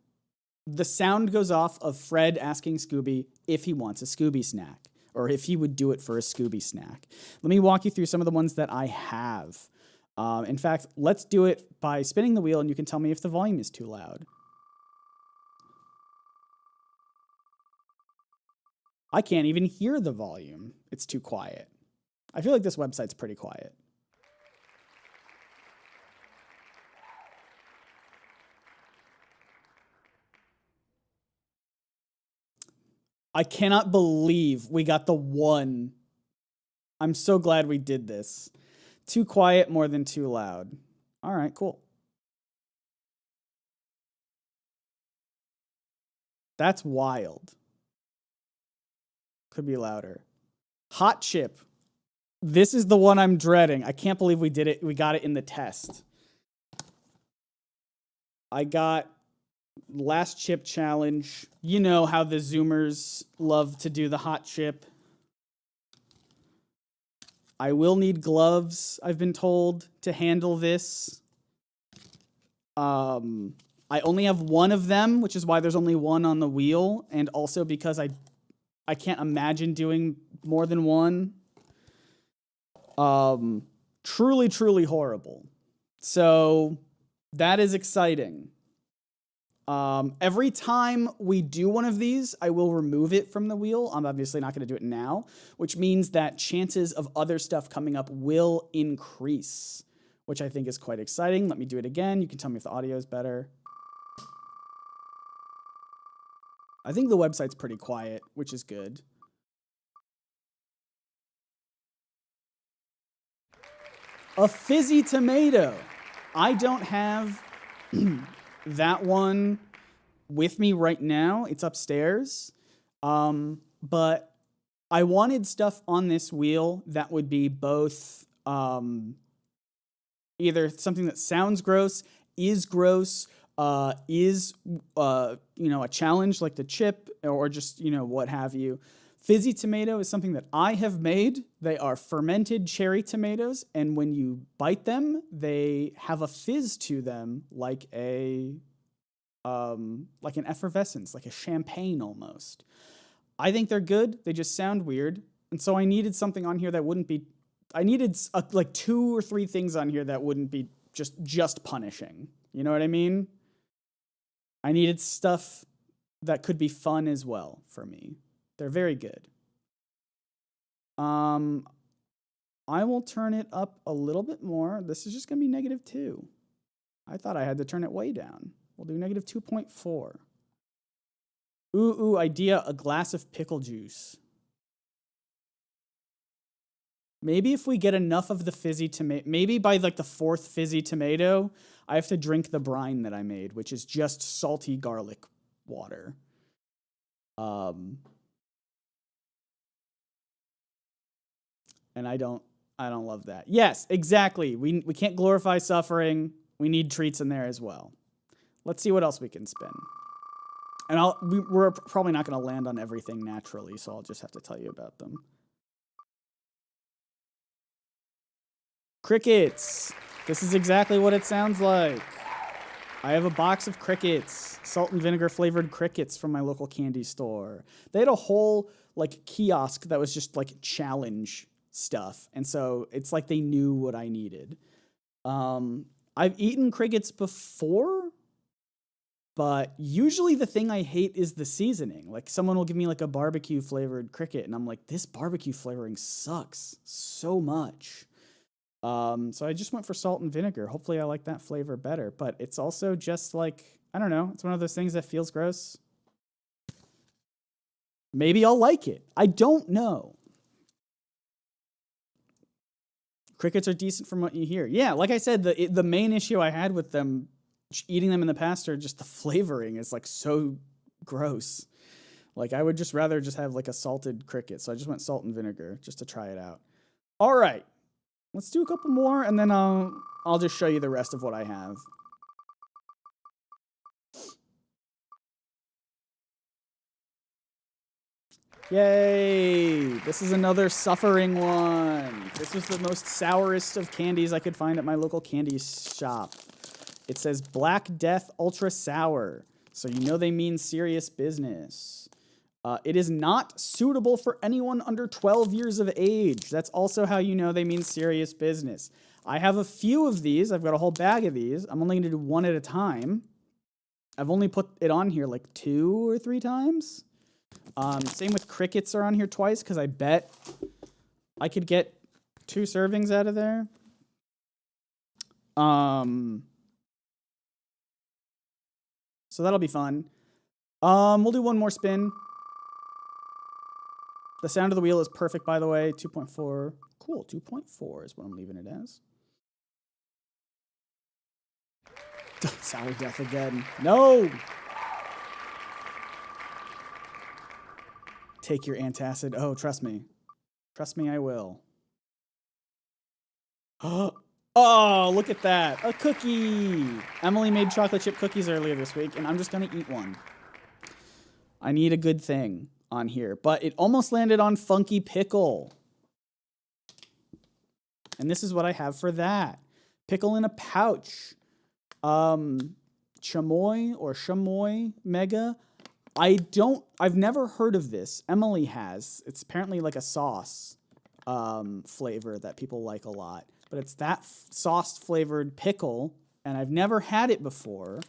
the sound goes off of Fred asking Scooby if he wants a Scooby snack, or if he would do it for a Scooby snack. Let me walk you through some of the ones that I have. In fact, let's do it by spinning the wheel, and you can tell me if the volume is too loud. I can't even hear the volume. It's too quiet. I feel like this website's pretty quiet. I cannot believe we got the 1. I'm so glad we did this. Too quiet, more than too loud. All right, cool. That's wild. Could be louder. Hot chip. This is the one I'm dreading. I can't believe we did it. We got it in the test. I got last chip challenge. You know how the Zoomers love to do the hot chip. I will need gloves, I've been told, to handle this. I only have 1 of them, which is why there's only 1 on the wheel, and also because I can't imagine doing more than 1. Truly, truly horrible. So that is exciting. Every time we do one of these, I will remove it from the wheel. I'm obviously not going to do it now, which means that chances of other stuff coming up will increase, which I think is quite exciting. Let me do it again. You can tell me if the audio is better. I think the website's pretty quiet, which is good. A fizzy tomato. I don't have that one with me right now. It's upstairs. But I wanted stuff on this wheel that would be both either something that sounds gross, is gross, is a challenge like the chip, or just what have you. Fizzy tomato is something that I have made. They are fermented cherry tomatoes, and when you bite them, they have a fizz to them, like an effervescence, like a champagne almost. I think they're good. They just sound weird, and so I needed something on here that wouldn't be. I needed like 2 or 3 things on here that wouldn't be just punishing. You know what I mean? I needed stuff that could be fun as well for me. They're very good. I will turn it up a little bit more. This is just going to be -2. I thought I had to turn it way down. We'll do -2.4. Ooh, idea, a glass of pickle juice. Maybe if we get enough of the fizzy tomato, maybe by like the 4th fizzy tomato, I have to drink the brine that I made, which is just salty garlic water. And I don't love that. Yes, exactly. We can't glorify suffering. We need treats in there as well. Let's see what else we can spin. And we're probably not going to land on everything naturally, so I'll just have to tell you about them. Crickets. This is exactly what it sounds like. I have a box of crickets, salt and vinegar flavored crickets from my local candy store. They had a whole like kiosk that was just like challenge stuff, and so it's like they knew what I needed. I've eaten crickets before, but usually the thing I hate is the seasoning. Like someone will give me like a barbecue flavored cricket, and I'm like, this barbecue flavoring sucks so much. So I just went for salt and vinegar. Hopefully I like that flavor better, but it's also just like, I don't know, it's one of those things that feels gross. Maybe I'll like it. I don't know. Crickets are decent from what you hear. Yeah, like I said, the main issue I had with them, eating them in the past, are just the flavoring is like so gross. Like I would just rather just have like a salted cricket. So I just went salt and vinegar just to try it out. All right. Let's do a couple more, and then I'll just show you the rest of what I have. Yay! This is another suffering one. This was the most sourest of candies I could find at my local candy shop. It says Black Death Ultra Sour, so you know they mean serious business. It is not suitable for anyone under 12 years of age. That's also how you know they mean serious business. I have a few of these. I've got a whole bag of these. I'm only going to do one at a time. I've only put it on here like 2 or 3 times. Same with crickets are on here twice because I bet I could get 2 servings out of there. So that'll be fun. We'll do one more spin. The sound of the wheel is perfect, by the way. 2.4. Cool, 2.4 is what I'm leaving it as. Sour death again. No! Take your antacid. Oh, trust me. Trust me, I will. Oh, look at that. A cookie. Emily made chocolate chip cookies earlier this week, and I'm just going to eat one. I need a good thing on here, but it almost landed on Funky Pickle. And this is what I have for that. Pickle in a pouch. Chamoy or chamoy mega. I've never heard of this. Emily has. It's apparently like a sauce flavor that people like a lot. But it's that sauce flavored pickle, and I've never had it before.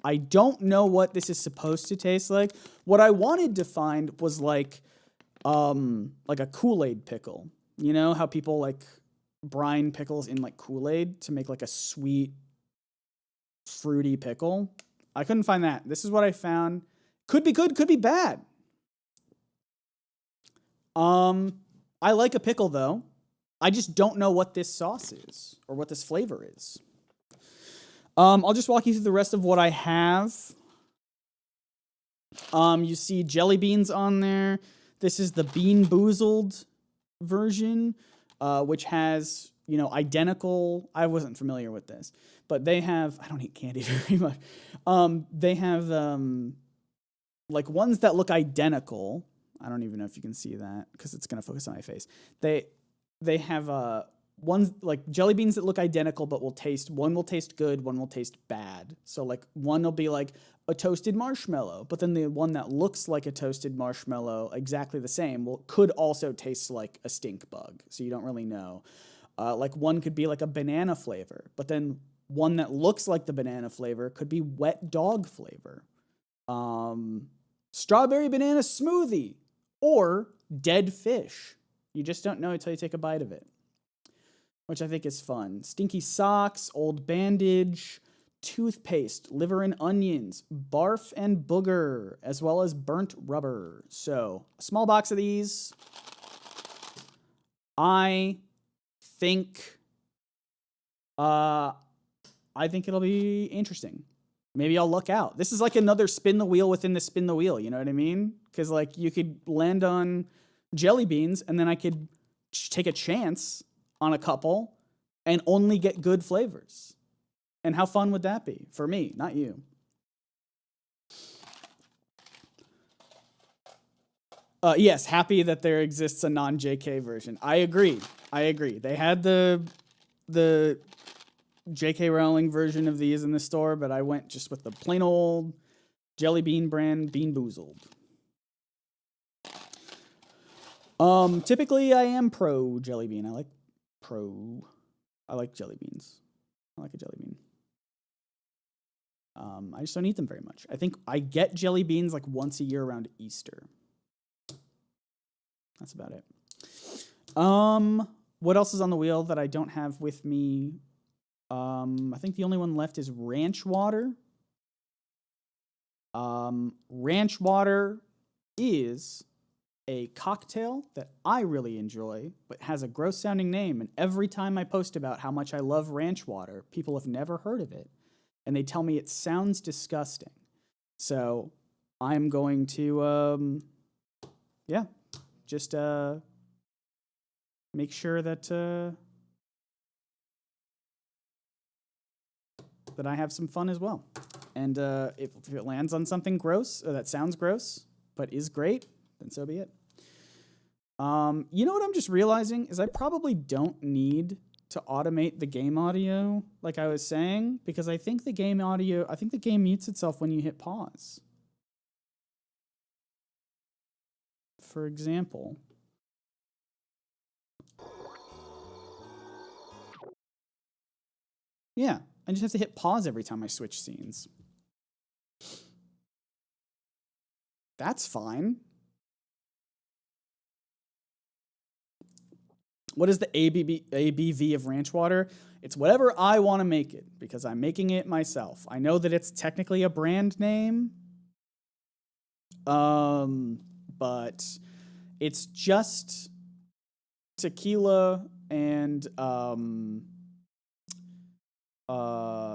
I don't know what this is supposed to taste like. What I wanted to find was like a Kool-Aid pickle. You know how people like brine pickles in like Kool-Aid to make like a sweet, fruity pickle. I couldn't find that. This is what I found. Could be good, could be bad. I like a pickle though. I just don't know what this sauce is or what this flavor is. I'll just walk you through the rest of what I have. You see jelly beans on there. This is the Bean Boozled version, which has, identical. I wasn't familiar with this, but they have, I don't eat candy very much. They have, like ones that look identical. I don't even know if you can see that because it's going to focus on my face. They have, ones like jelly beans that look identical, but one will taste good, one will taste bad. So like one will be like a toasted marshmallow, but then the one that looks like a toasted marshmallow, exactly the same, could also taste like a stink bug. So you don't really know. Like one could be like a banana flavor, but then one that looks like the banana flavor could be wet dog flavor. Strawberry banana smoothie or dead fish. You just don't know until you take a bite of it, which I think is fun. Stinky socks, old bandage, toothpaste, liver and onions, barf and booger, as well as burnt rubber. So, a small box of these. I think it'll be interesting. Maybe I'll luck out. This is like another spin the wheel within the spin the wheel, you know what I mean? Because like you could land on jelly beans and then I could take a chance on a couple and only get good flavors. And how fun would that be? For me, not you. Yes, happy that there exists a non-JK version. I agree. They had the JK Rowling version of these in the store, but I went just with the plain old jelly bean brand, Bean Boozled. Typically I am pro jelly bean. I like jelly beans. I like a jelly bean. I just don't eat them very much. I think I get jelly beans like once a year around Easter. That's about it. What else is on the wheel that I don't have with me? I think the only one left is ranch water. Ranch water is a cocktail that I really enjoy, but has a gross sounding name. And every time I post about how much I love ranch water, people have never heard of it. And they tell me it sounds disgusting. So I'm going to, just make sure that that I have some fun as well. And if it lands on something gross, or that sounds gross, but is great, then so be it. You know what I'm just realizing is I probably don't need to automate the game audio, like I was saying, because I think the game mutes itself when you hit pause. For example, yeah, I just have to hit pause every time I switch scenes. That's fine. What is the ABV of ranch water? It's whatever I want to make it, because I'm making it myself. I know that it's technically a brand name, but it's just tequila and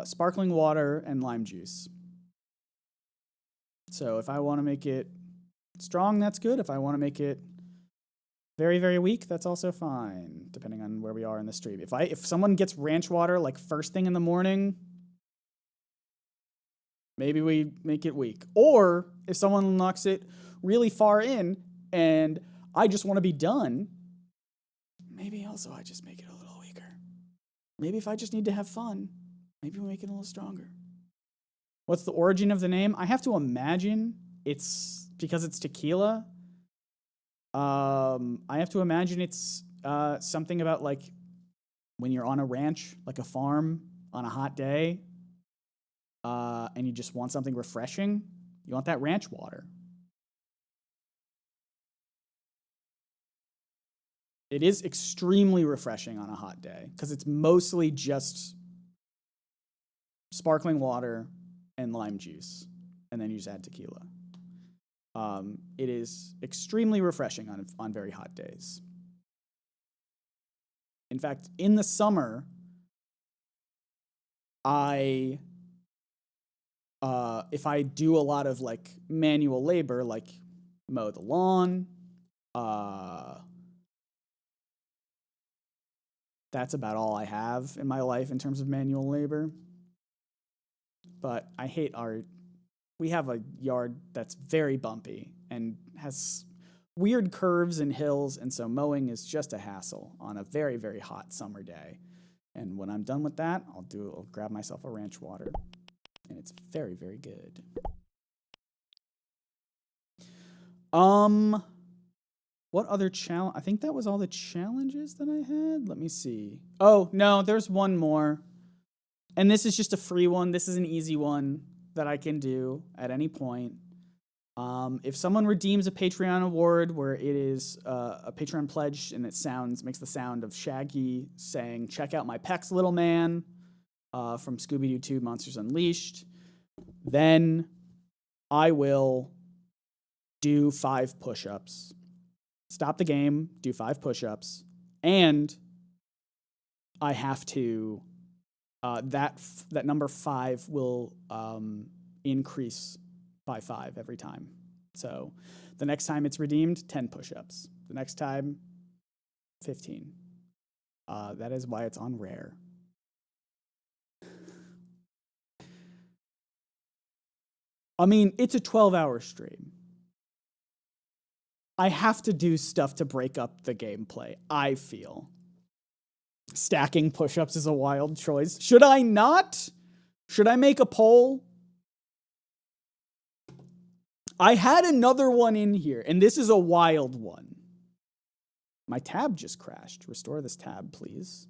sparkling water and lime juice. So if I want to make it strong, that's good. If I want to make it very, very weak, that's also fine, depending on where we are in the stream. If someone gets ranch water like first thing in the morning, maybe we make it weak. Or if someone knocks it really far in and I just want to be done, maybe also I just make it a little weaker. Maybe if I just need to have fun, maybe we make it a little stronger. What's the origin of the name? I have to imagine it's because it's tequila. I have to imagine it's something about like when you're on a ranch, like a farm on a hot day, and you just want something refreshing. You want that ranch water. It is extremely refreshing on a hot day because it's mostly just sparkling water and lime juice, and then you just add tequila. It is extremely refreshing on very hot days. In fact, in the summer, if I do a lot of like manual labor, like mow the lawn, that's about all I have in my life in terms of manual labor. But I hate we have a yard that's very bumpy and has weird curves and hills, and so mowing is just a hassle on a very, very hot summer day. And when I'm done with that, I'll grab myself a ranch water, and it's very, very good. What other challenge? I think that was all the challenges that I had. Let me see. Oh, no, there's one more. And this is just a free one. This is an easy one that I can do at any point. If someone redeems a Patreon award where it is a Patreon pledge and it makes the sound of Shaggy saying, "Check out my pecs, little man," from Scooby-Doo 2 Monsters Unleashed, then I will do 5 push-ups. Stop the game, do 5 push-ups, and I have to that number 5 will increase by 5 every time. So the next time it's redeemed, 10 push-ups. The next time, 15. That is why it's on rare. I mean, it's a 12-hour stream. I have to do stuff to break up the gameplay, I feel. Stacking push-ups is a wild choice. Should I not? Should I make a poll? I had another one in here, and this is a wild one. My tab just crashed. Restore this tab, please.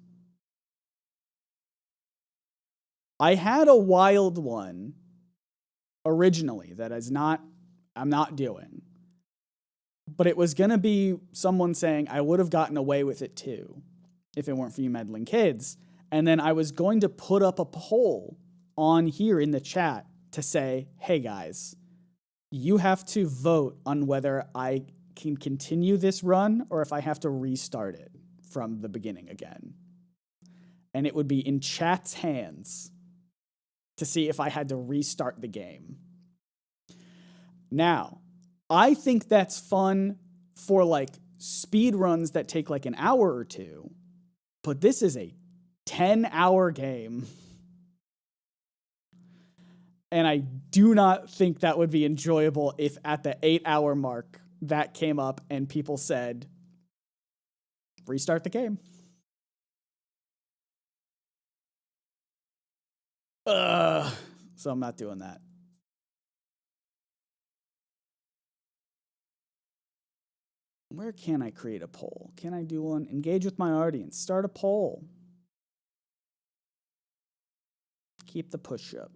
I had a wild one originally that I'm not doing. But it was going to be someone saying, I would have gotten away with it too if it weren't for you meddling kids. And then I was going to put up a poll on here in the chat to say, hey guys, you have to vote on whether I can continue this run or if I have to restart it from the beginning again. And it would be in chat's hands to see if I had to restart the game. Now, I think that's fun for like speed runs that take like an hour or two, but this is a 10-hour game. And I do not think that would be enjoyable if at the 8-hour mark that came up and people said, restart the game. So I'm not doing that. Where can I create a poll? Can I do one? Engage with my audience. Start a poll. Keep the push-up.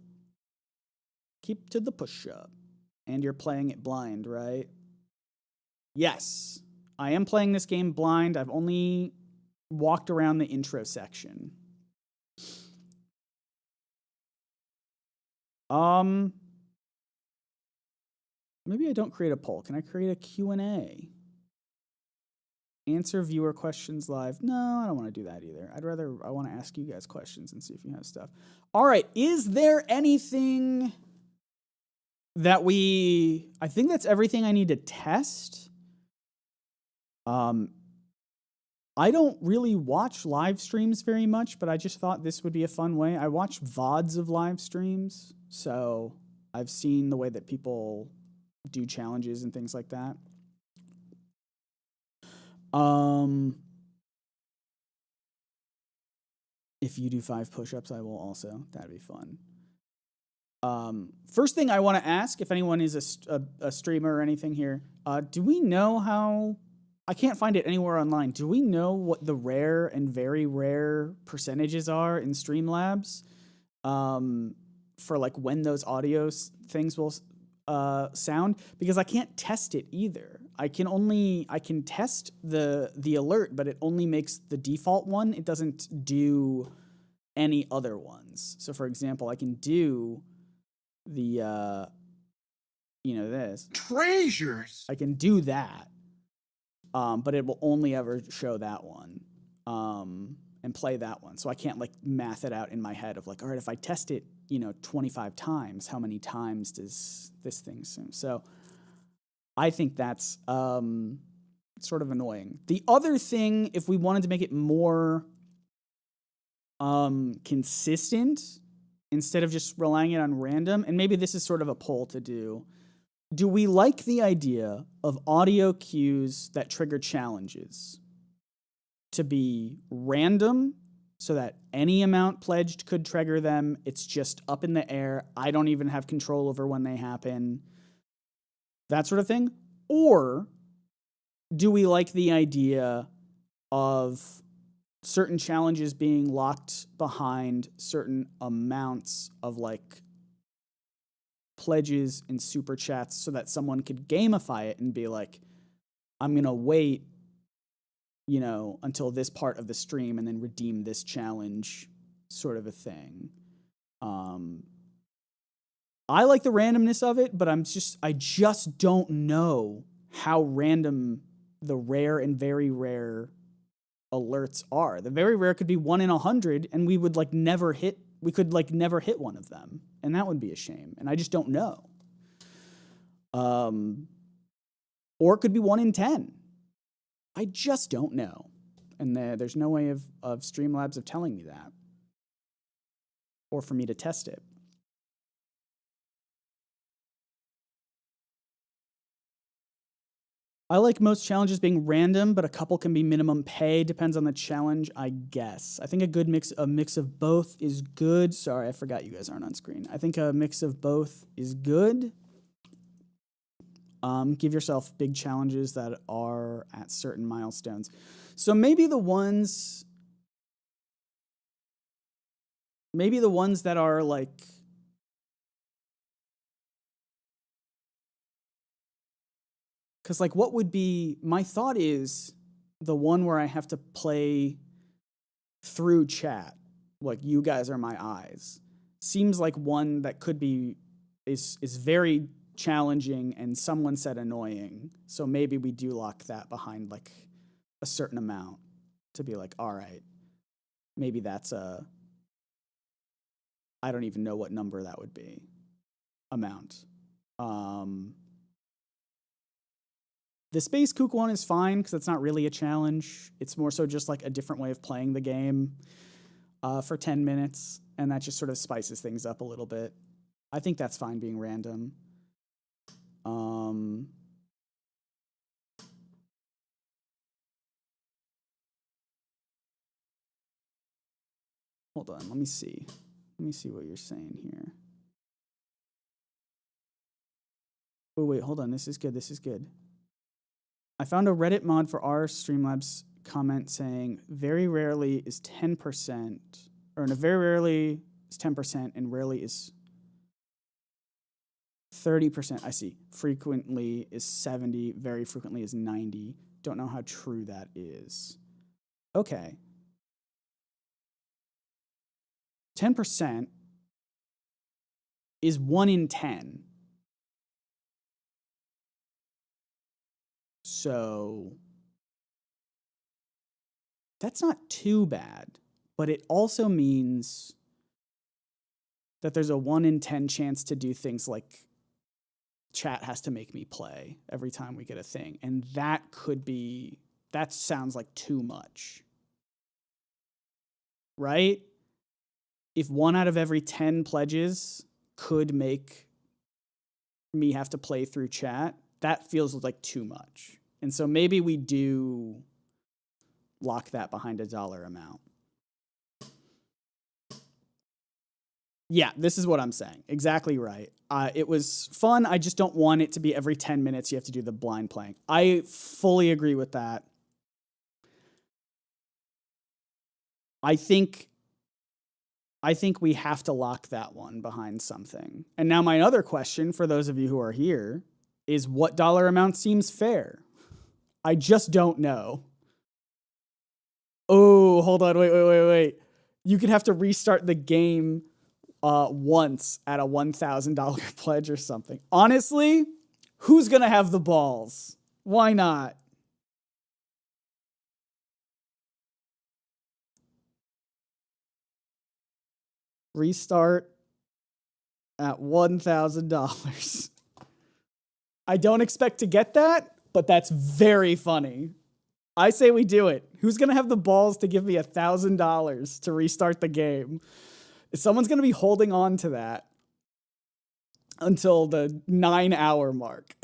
Keep to the push-up. And you're playing it blind, right? Yes. I am playing this game blind. I've only walked around the intro section. Maybe I don't create a poll. Can I create a Q&A? Answer viewer questions live. No, I don't want to do that either. I want to ask you guys questions and see if you have stuff. All right. Is there anything that I think that's everything I need to test. I don't really watch live streams very much, but I just thought this would be a fun way. I watch VODs of live streams, so I've seen the way that people do challenges and things like that. If you do 5 push-ups, I will also. That'd be fun. First thing I want to ask, if anyone is a streamer or anything here, do we know how... I can't find it anywhere online. Do we know what the rare and very rare percentages are in Streamlabs for like when those audio things will sound because I can't test it either. I can test the alert, but it only makes the default one. It doesn't do any other ones. So for example, I can do the this. Treasures. I can do that. But it will only ever show that one. And play that one. So I can't like math it out in my head of like, all right, if I test it, 25 times, how many times does this thing assume? So I think that's sort of annoying. The other thing, if we wanted to make it more consistent, instead of just relying it on random, and maybe this is sort of a poll to do we like the idea of audio cues that trigger challenges to be random so that any amount pledged could trigger them? It's just up in the air. I don't even have control over when they happen. That sort of thing. Or do we like the idea of certain challenges being locked behind certain amounts of like pledges and super chats so that someone could gamify it and be like, I'm going to wait, until this part of the stream and then redeem this challenge, sort of a thing. I like the randomness of it, but I just don't know how random the rare and very rare alerts are. The very rare could be 1 in 100 and we could never hit one of them. And that would be a shame. And I just don't know. Or it could be 1 in 10. I just don't know. And there's no way of Streamlabs of telling me that. Or for me to test it. I like most challenges being random, but a couple can be minimum pay. Depends on the challenge, I guess. I think a mix of both is good. Sorry, I forgot you guys aren't on screen. I think a mix of both is good. Give yourself big challenges that are at certain milestones. So maybe the ones that are like, because like what would be, my thought is the one where I have to play through chat, like you guys are my eyes, seems like one that could be, is very challenging and someone said annoying. So maybe we do lock that behind like a certain amount to be like, all right, maybe that's I don't even know what number that would be, amount. The Space Kook one is fine because it's not really a challenge. It's more so just like a different way of playing the game for 10 minutes. And that just sort of spices things up a little bit. I think that's fine being random. Hold on, let me see. Let me see what you're saying here. Oh, wait, hold on. This is good. This is good. I found a Reddit mod for our Streamlabs comment saying very rarely is 10%, or no, very rarely is 10% and rarely is 30%. I see. Frequently is 70, very frequently is 90. Don't know how true that is. Okay. 10% is 1 in 10. So that's not too bad, but it also means that there's a 1 in 10 chance to do things like chat has to make me play every time we get a thing. And that sounds like too much. Right? If 1 out of every 10 pledges could make me have to play through chat, that feels like too much. And so maybe we do lock that behind a dollar amount. Yeah, this is what I'm saying. Exactly right. It was fun. I just don't want it to be every 10 minutes you have to do the blind playing. I fully agree with that. I think I think we have to lock that one behind something. And now my other question for those of you who are here is what dollar amount seems fair? I just don't know. Oh, hold on. Wait. You could have to restart the game once at a $1,000 pledge or something. Honestly, who's going to have the balls? Why not? Restart at $1,000. I don't expect to get that, but that's very funny. I say we do it. Who's going to have the balls to give me $1,000 to restart the game? Someone's going to be holding on to that until the 9-hour mark.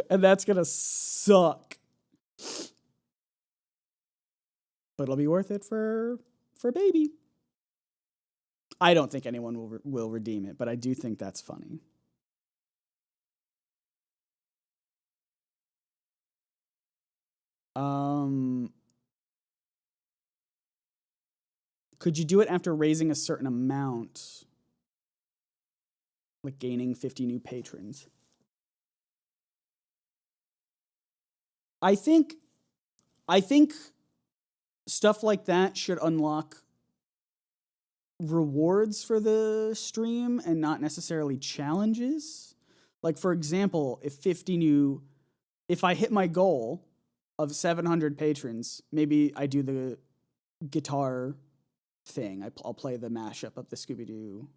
And that's going to suck. But it'll be worth it for baby. I don't think anyone will redeem it, but I do think that's funny. Could you do it after raising a certain amount? Like gaining 50 new patrons? I think stuff like that should unlock rewards for the stream and not necessarily challenges. Like, for example, if I hit my goal of 700 patrons, maybe I do the guitar thing. I'll play the mashup of the Scooby-Doo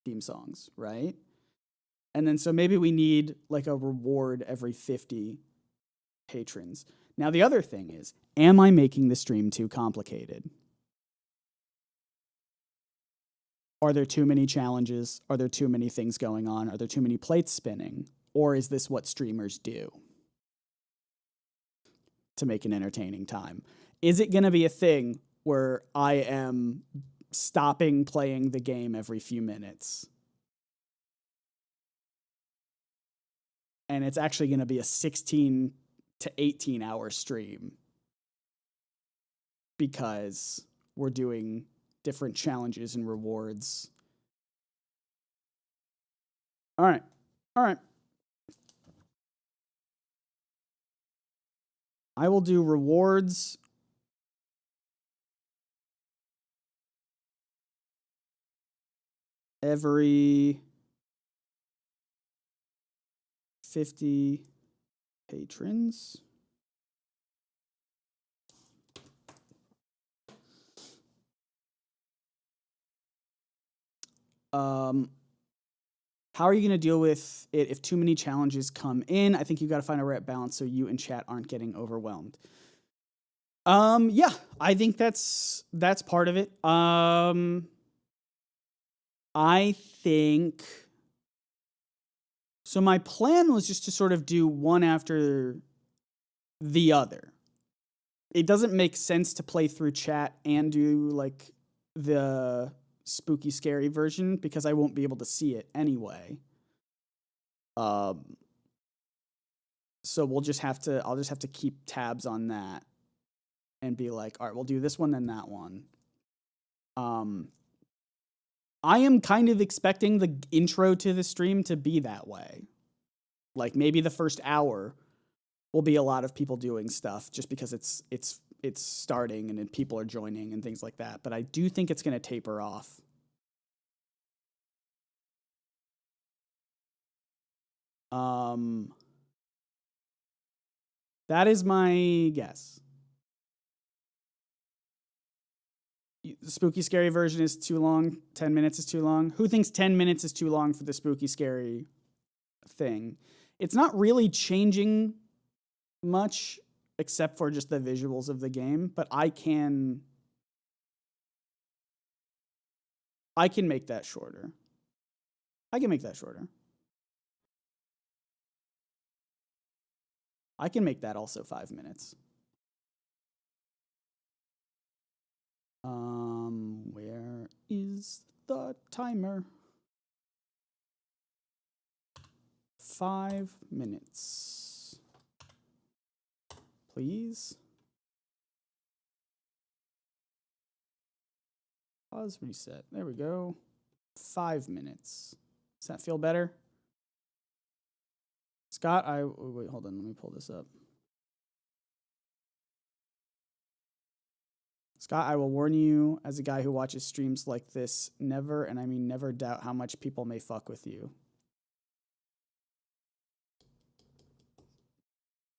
theme songs, right? And then so maybe we need like a reward every 50 patrons. Now the other thing is, am I making the stream too complicated? Are there too many challenges? Are there too many things going on? Are there too many plates spinning? Or is this what streamers do to make an entertaining time? Is it going to be a thing where I am stopping playing the game every few minutes? And it's actually going to be a 16 to 18 hour stream because we're doing different challenges and rewards. All right. I will do rewards every 50 patrons. How are you going to deal with it if too many challenges come in? I think you got to find a right balance so you and chat aren't getting overwhelmed. Yeah, I think that's part of it. I think so. My plan was just to sort of do one after the other. It doesn't make sense to play through chat and do like the spooky scary version because I won't be able to see it anyway. So I'll just have to keep tabs on that and be like, all right, we'll do this one and that one. I am kind of expecting the intro to the stream to be that way. Like maybe the first hour will be a lot of people doing stuff just because it's starting and then people are joining and things like that. But I do think it's going to taper off. That is my guess. The spooky scary version is too long. 10 minutes is too long. Who thinks 10 minutes is too long for the spooky scary thing? It's not really changing much except for just the visuals of the game, but I can make that shorter. I can make that also 5 minutes. Where is the timer? 5 minutes. Please. Pause, reset. There we go. 5 minutes. Does that feel better? Scott, wait, hold on. Let me pull this up. Scott, I will warn you, as a guy who watches streams like this, never, and I mean never, doubt how much people may fuck with you.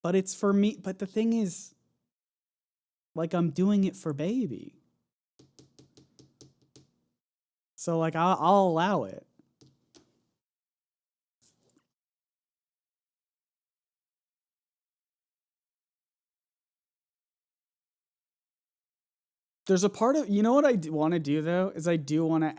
But it's for me. But the thing is, like, I'm doing it for baby. So, like, I'll allow it. There's a part of, you know what I want to do, though, is I do want to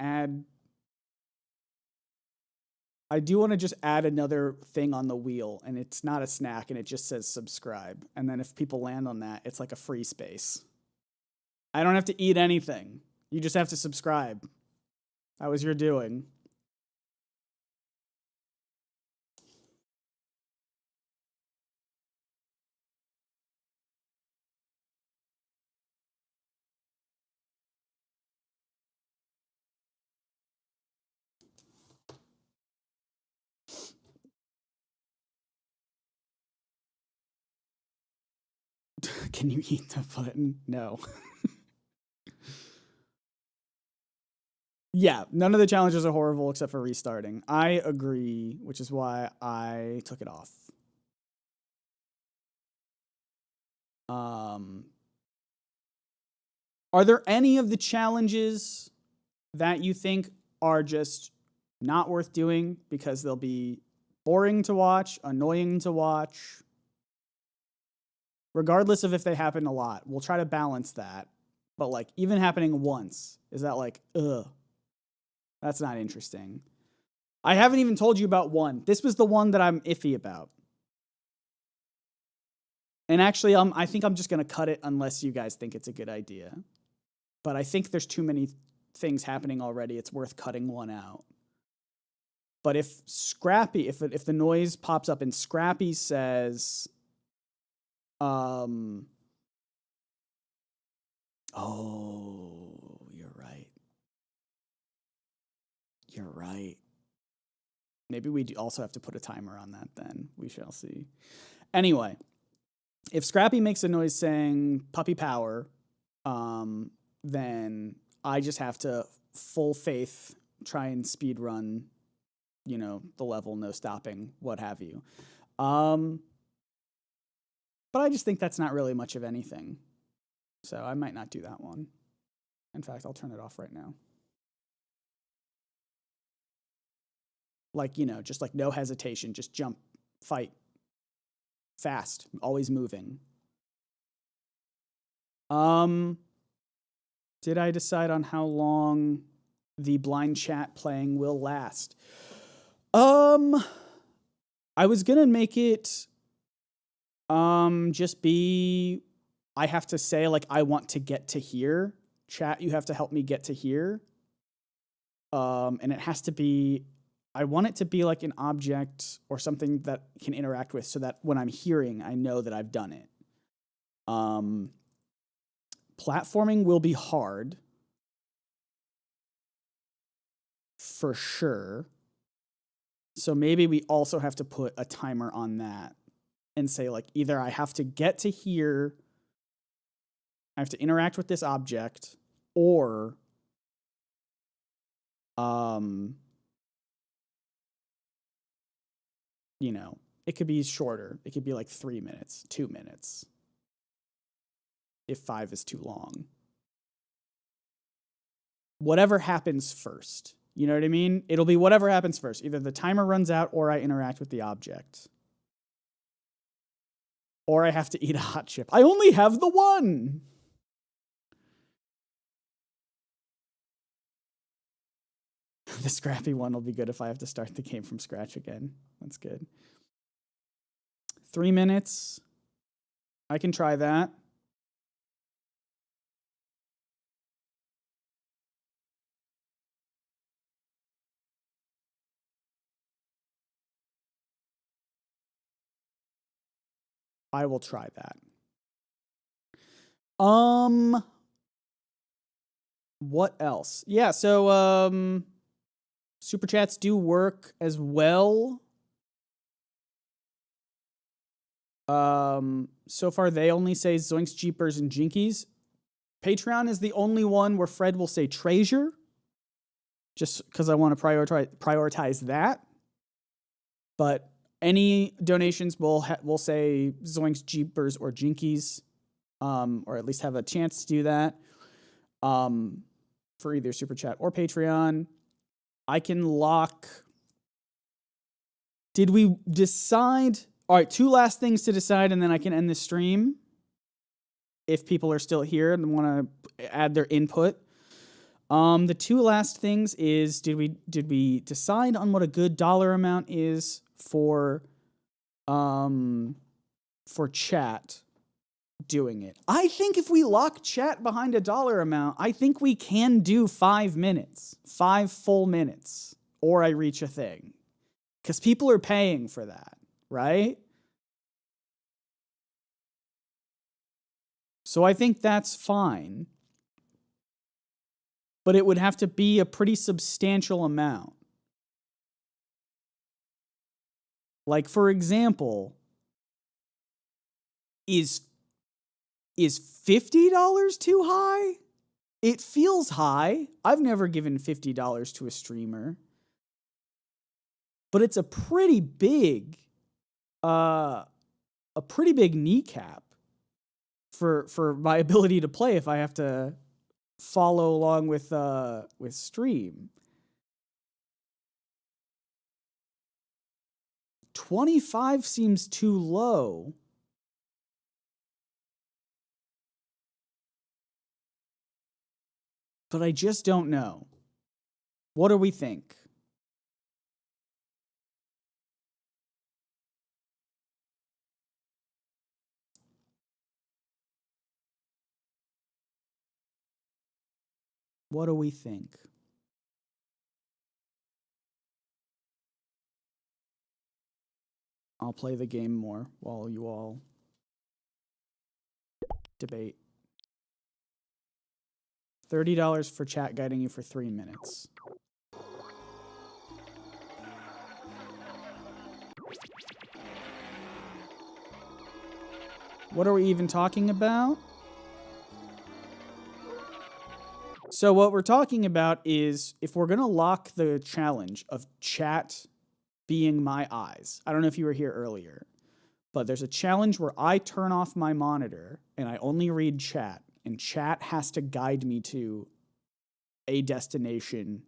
just add another thing on the wheel, and it's not a snack, and it just says subscribe. And then if people land on that, it's like a free space. I don't have to eat anything. You just have to subscribe. That was your doing. Can you eat the button? No. Yeah, none of the challenges are horrible except for restarting. I agree, which is why I took it off. Are there any of the challenges that you think are just not worth doing because they'll be boring to watch, annoying to watch? Regardless of if they happen a lot, we'll try to balance that. But like even happening once, is that like, ugh, that's not interesting. I haven't even told you about one. This was the one that I'm iffy about. And actually, I think I'm just going to cut it unless you guys think it's a good idea. But I think there's too many things happening already. It's worth cutting one out. But if Scrappy, if the noise pops up and Scrappy says, oh, you're right. You're right. Maybe we also have to put a timer on that then. We shall see. Anyway, if Scrappy makes a noise saying puppy power, then I just have to full faith try and speed run, the level, no stopping, what have you. But I just think that's not really much of anything. So I might not do that one. In fact, I'll turn it off right now. Like, just like no hesitation, just jump, fight, fast, always moving. Did I decide on how long the blind chat playing will last? I was gonna make it just be, I have to say, like, I want to get to here. Chat, you have to help me get to here. And it has to be, I want it to be like an object or something that can interact with so that when I'm hearing, I know that I've done it. Platforming will be hard. For sure. So maybe we also have to put a timer on that and say, like, either I have to get to here, I have to interact with this object, or it could be shorter. It could be like 3 minutes, 2 minutes, if 5 is too long. Whatever happens first. You know what I mean? It'll be whatever happens first. Either the timer runs out or I interact with the object. Or I have to eat a hot chip. I only have the one. The Scrappy one will be good if I have to start the game from scratch again. That's good. 3 minutes. I can try that. I will try that. What else? Yeah, so super chats do work as well. So far they only say Zoinks, Jeepers, and Jinkies. Patreon is the only one where Fred will say treasure, just because I want to prioritize that. But any donations will say Zoinks, Jeepers, or Jinkies, or at least have a chance to do that. For either Super Chat or Patreon. I can lock... Did we decide... All right, 2 last things to decide, and then I can end the stream. If people are still here and want to add their input. The 2 last things is, did we decide on what a good dollar amount is for chat doing it? I think if we lock chat behind a dollar amount, I think we can do 5 minutes, 5 full minutes, or I reach a thing. Because people are paying for that, right? So I think that's fine. But it would have to be a pretty substantial amount. Like, for example, is $50 too high? It feels high. I've never given $50 to a streamer. But it's a pretty big kneecap for my ability to play if I have to follow along with stream. 25 seems too low. But I just don't know. What do we think? What do we think? I'll play the game more while you all debate. $30 for chat guiding you for 3 minutes. What are we even talking about? So what we're talking about is if we're going to lock the challenge of chat being my eyes. I don't know if you were here earlier, but there's a challenge where I turn off my monitor and I only read chat, and chat has to guide me to a destination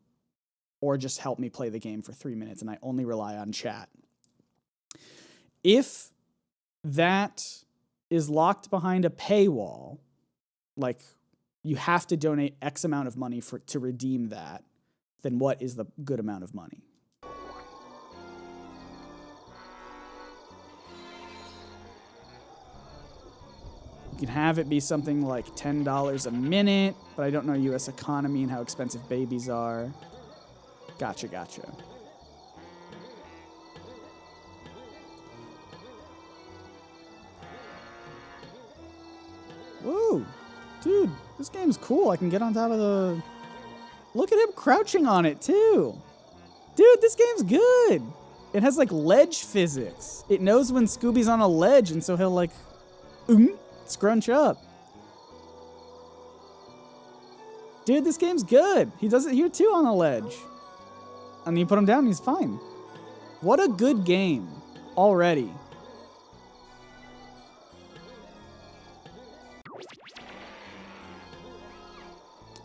or just help me play the game for 3 minutes, and I only rely on chat. If that is locked behind a paywall, like you have to donate X amount of money to redeem that, then what is the good amount of money? You can have it be something like $10 a minute, but I don't know U.S. economy and how expensive babies are. Gotcha. Whoa, dude, this game's cool. I can get on top of the... Look at him crouching on it, too. Dude, this game's good. It has, like, ledge physics. It knows when Scooby's on a ledge, and so he'll, like, scrunch up. Dude, this game's good. He does it here, too, on a ledge. And you put him down, and he's fine. What a good game already.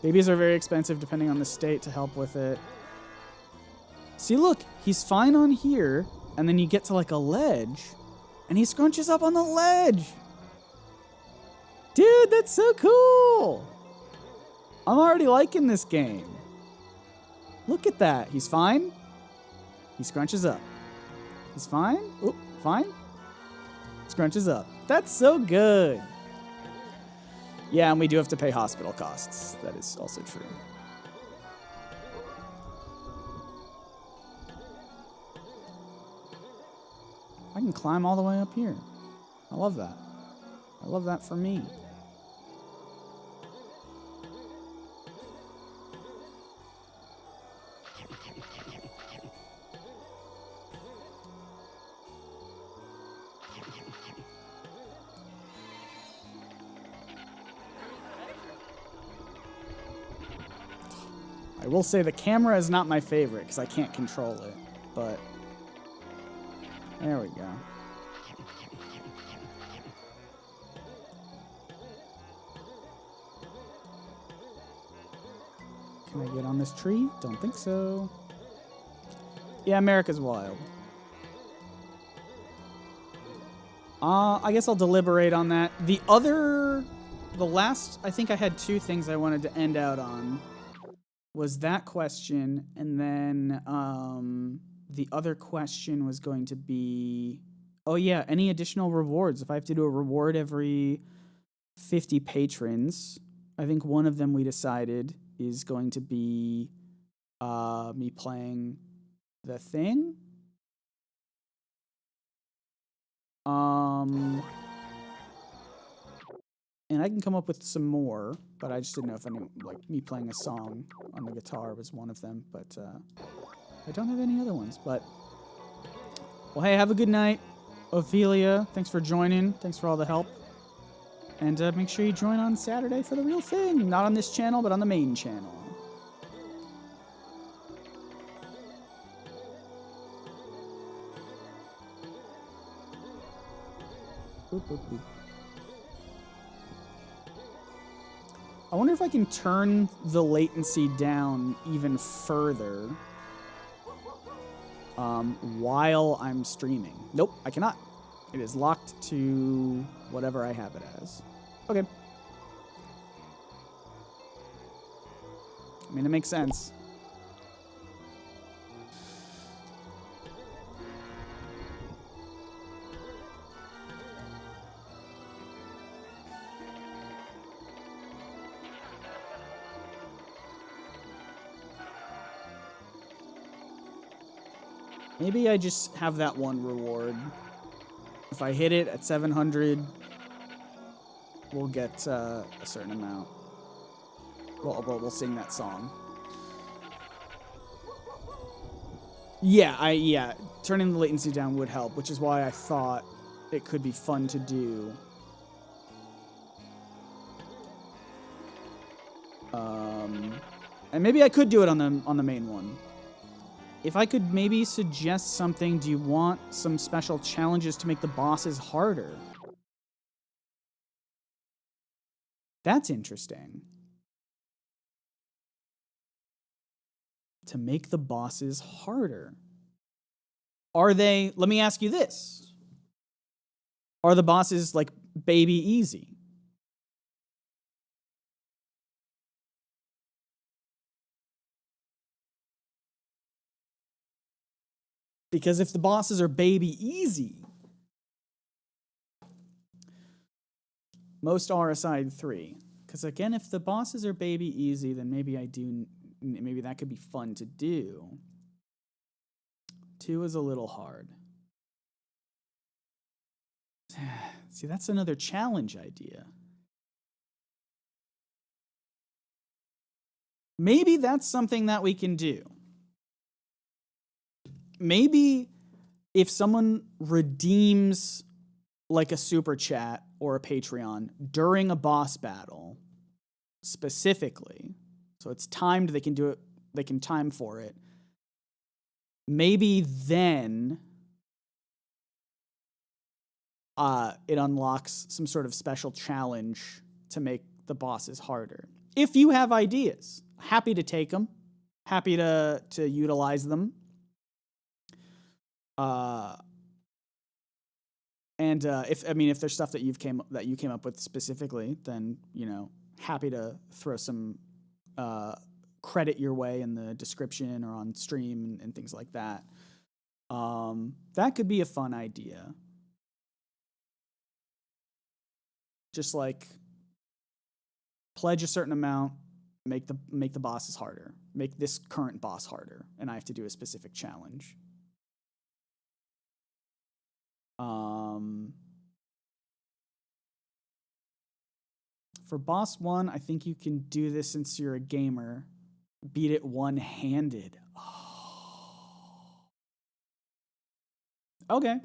Babies are very expensive depending on the state to help with it. See, look, he's fine on here, and then you get to like a ledge, and he scrunches up on the ledge. Dude, that's so cool. I'm already liking this game. Look at that. He's fine. He scrunches up. He's fine. Oop, fine. Scrunches up. That's so good. Yeah, and we do have to pay hospital costs. That is also true. I can climb all the way up here. I love that. I love that for me. I will say the camera is not my favorite because I can't control it, but there we go. Can I get on this tree? Don't think so. Yeah, America's Wild. I guess I'll deliberate on that. The last, I think I had two things I wanted to end out on. Was that question, and then the other question was going to be, oh yeah, any additional rewards. If I have to do a reward every 50 patrons, I think one of them we decided is going to be me playing the thing. And I can come up with some more, but I just didn't know if any, like me playing a song on the guitar was one of them, but I don't have any other ones. But well, hey, have a good night, Ophelia. Thanks for joining. Thanks for all the help. And make sure you join on Saturday for the real thing. Not on this channel, but on the main channel. Boop, boop, boop. I wonder if I can turn the latency down even further while I'm streaming. Nope, I cannot. It is locked to whatever I have it as. Okay. I mean, it makes sense. Maybe I just have that one reward. If I hit it at 700, we'll get a certain amount. We'll sing that song. Yeah, turning the latency down would help, which is why I thought it could be fun to do. And maybe I could do it on the main one. If I could maybe suggest something, do you want some special challenges to make the bosses harder? That's interesting. To make the bosses harder. Are they, let me ask you this. Are the bosses like baby easy? Because if the bosses are baby easy, most are aside 3. Because again, if the bosses are baby easy, then maybe maybe that could be fun to do. 2 is a little hard. See, that's another challenge idea. Maybe that's something that we can do. Maybe if someone redeems like a super chat or a Patreon during a boss battle specifically, so it's timed, they can do it, they can time for it. Maybe then it unlocks some sort of special challenge to make the bosses harder. If you have ideas, happy to take them, happy to utilize them. If there's stuff that you came up with specifically, then happy to throw some credit your way in the description or on stream and things like that. That could be a fun idea. Just like pledge a certain amount, make the bosses harder, make this current boss harder, and I have to do a specific challenge. For boss 1, I think you can do this since you're a gamer. Beat it one-handed. Oh. Okay.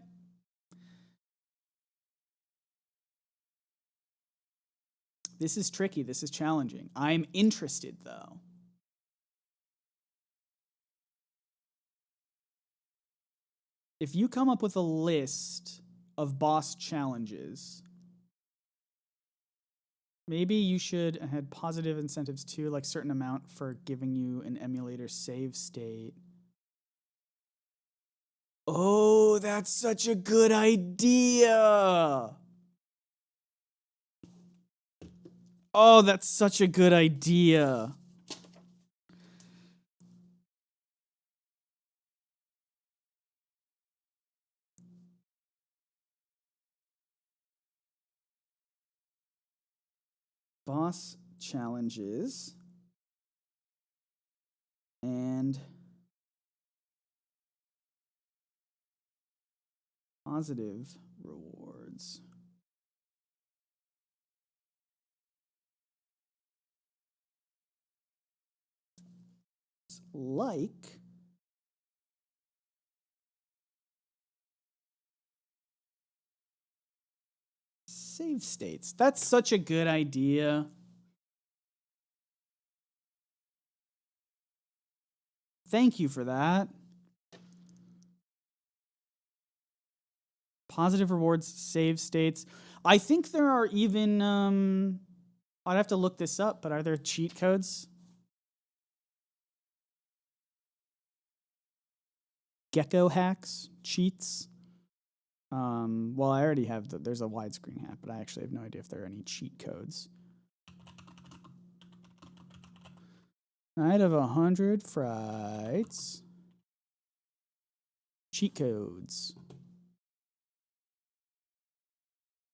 This is tricky. This is challenging. I'm interested, though. if you come up with a list of boss challenges, maybe you should add positive incentives too, like certain amount for giving you an emulator save state. Oh, that's such a good idea. Oh, that's such a good idea. Boss challenges and positive rewards. Like save states. That's such a good idea. Thank you for that. Positive rewards, save states. I think there are even, I'd have to look this up, but are there cheat codes? Gecko hacks, cheats. Well, I already have, there's a widescreen hack, but I actually have no idea if there are any cheat codes. Night of 100 frights. Cheat codes.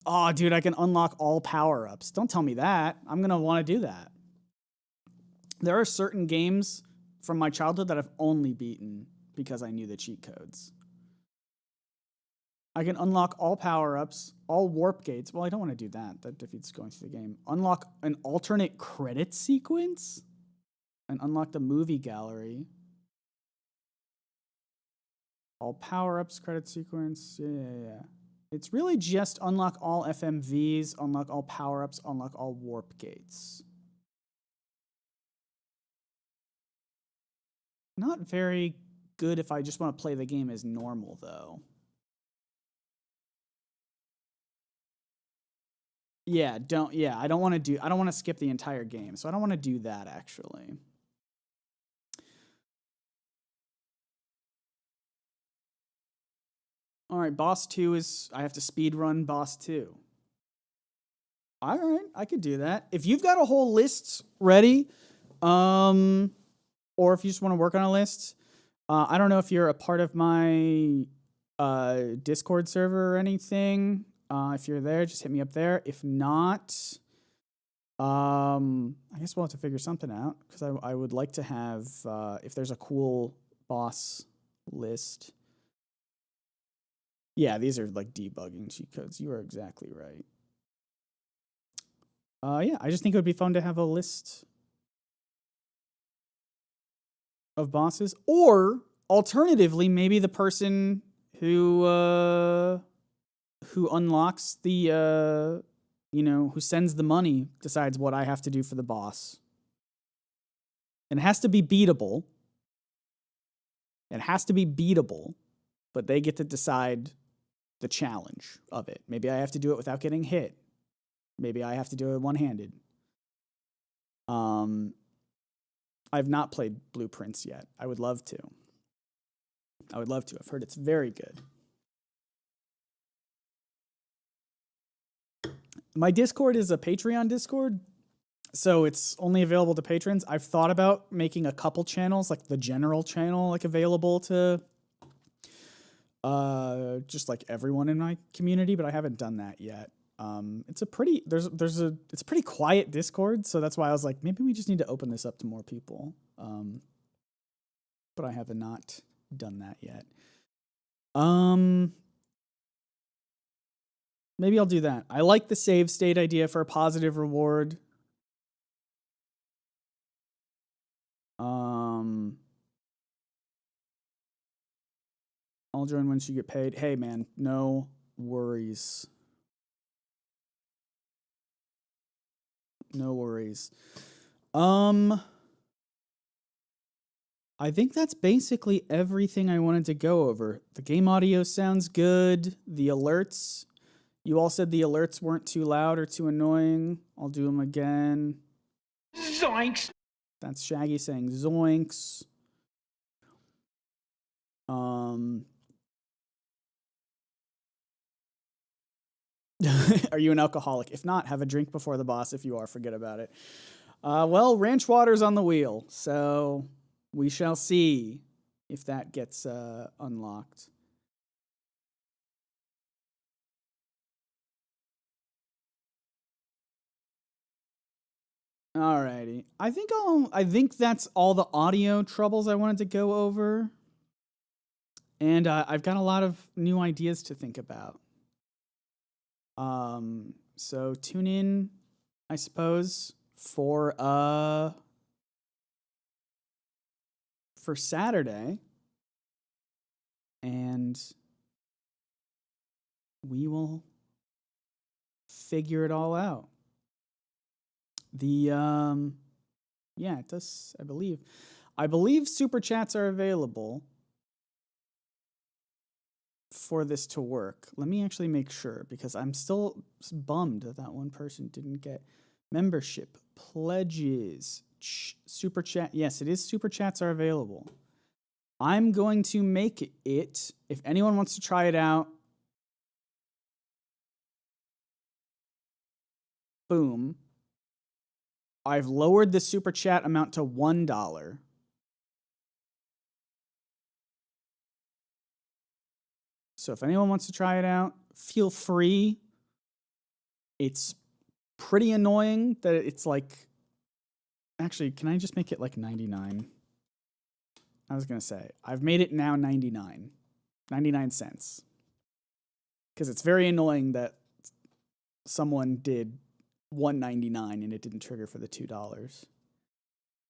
Oh, dude, I can unlock all power-ups. Don't tell me that. I'm going to want to do that. There are certain games from my childhood that I've only beaten because I knew the cheat codes. I can unlock all power-ups, all warp gates. Well, I don't want to do that. That defeats going through the game. Unlock an alternate credit sequence? And unlock the movie gallery. All power-ups, credit sequence. Yeah. It's really just unlock all FMVs, unlock all power-ups, unlock all warp gates. Not very good if I just want to play the game as normal, though. I don't want to skip the entire game, so I don't want to do that, actually. All right, boss 2 is, I have to speed run boss 2. All right, I could do that. If you've got a whole list ready, or if you just want to work on a list, I don't know if you're a part of my Discord server or anything. If you're there, just hit me up there. If not, I guess we'll have to figure something out, because I would like to have, if there's a cool boss list. Yeah, these are like debugging cheat codes. You are exactly right. Yeah, I just think it would be fun to have a list of bosses, or alternatively, maybe the person who unlocks the who sends the money decides what I have to do for the boss. And it has to be beatable. But they get to decide the challenge of it. Maybe I have to do it without getting hit. Maybe I have to do it one-handed. I've not played Blueprints yet. I would love to. I've heard it's very good. My Discord is a Patreon Discord, so it's only available to patrons. I've thought about making a couple channels, like the general channel, like available to just like everyone in my community, but I haven't done that yet. It's a pretty it's a pretty quiet Discord, so that's why I was like, maybe we just need to open this up to more people. But I have not done that yet. Maybe I'll do that. I like the save state idea for a positive reward. I'll join once you get paid. Hey man, no worries. No worries. I think that's basically everything I wanted to go over. The game audio sounds good. The alerts, you all said the alerts weren't too loud or too annoying. I'll do them again. Zoinks! That's Shaggy saying zoinks. Are you an alcoholic? If not, have a drink before the boss. If you are, forget about it. Well, ranch water's on the wheel, so we shall see if that gets unlocked. Alrighty. I think that's all the audio troubles I wanted to go over. And I've got a lot of new ideas to think about. So tune in, I suppose, for Saturday. And we will figure it all out. Yeah, it does, I believe super chats are available for this to work. Let me actually make sure, because I'm still bummed that one person didn't get membership pledges. Super chat. Yes, it is. Super chats are available. I'm going to make it. If anyone wants to try it out, boom. I've lowered the super chat amount to $1. So if anyone wants to try it out, feel free. It's pretty annoying that it's like... Actually, can I just make it like 99? I was going to say, I've made it now 99 cents. Because it's very annoying that someone did $1.99 and it didn't trigger for the $2.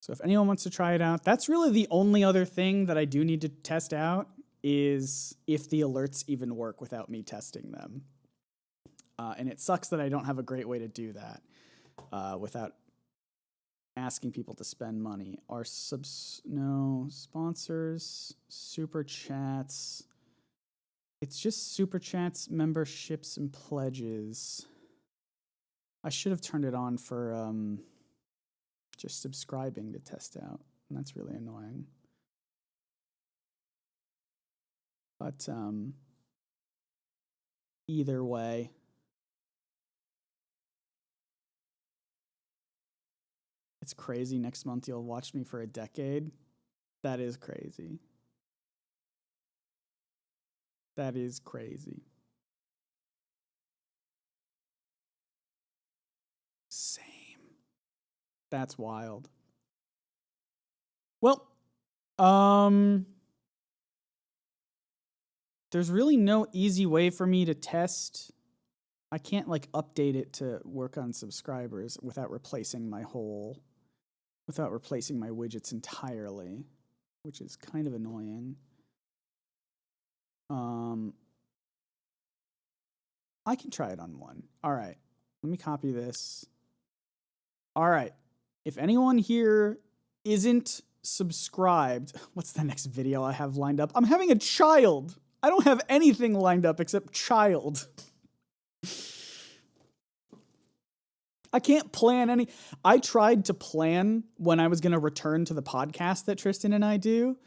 So if anyone wants to try it out, that's really the only other thing that I do need to test out, is if the alerts even work without me testing them. And it sucks that I don't have a great way to do that without asking people to spend money. Our sponsors, super chats. It's just super chats, memberships, and pledges. I should have turned it on for just subscribing to test out, and that's really annoying. But either way, it's crazy. Next month you'll watch me for a decade. That is crazy. That is crazy. Same. That's wild. Well, there's really no easy way for me to test. I can't like update it to work on subscribers without replacing my widgets entirely, which is kind of annoying. I can try it on one. All right, let me copy this. All right, if anyone here isn't subscribed, what's the next video I have lined up? I'm having a child. I don't have anything lined up except child. I can't plan any. I tried to plan when I was going to return to the podcast that Tristan and I do.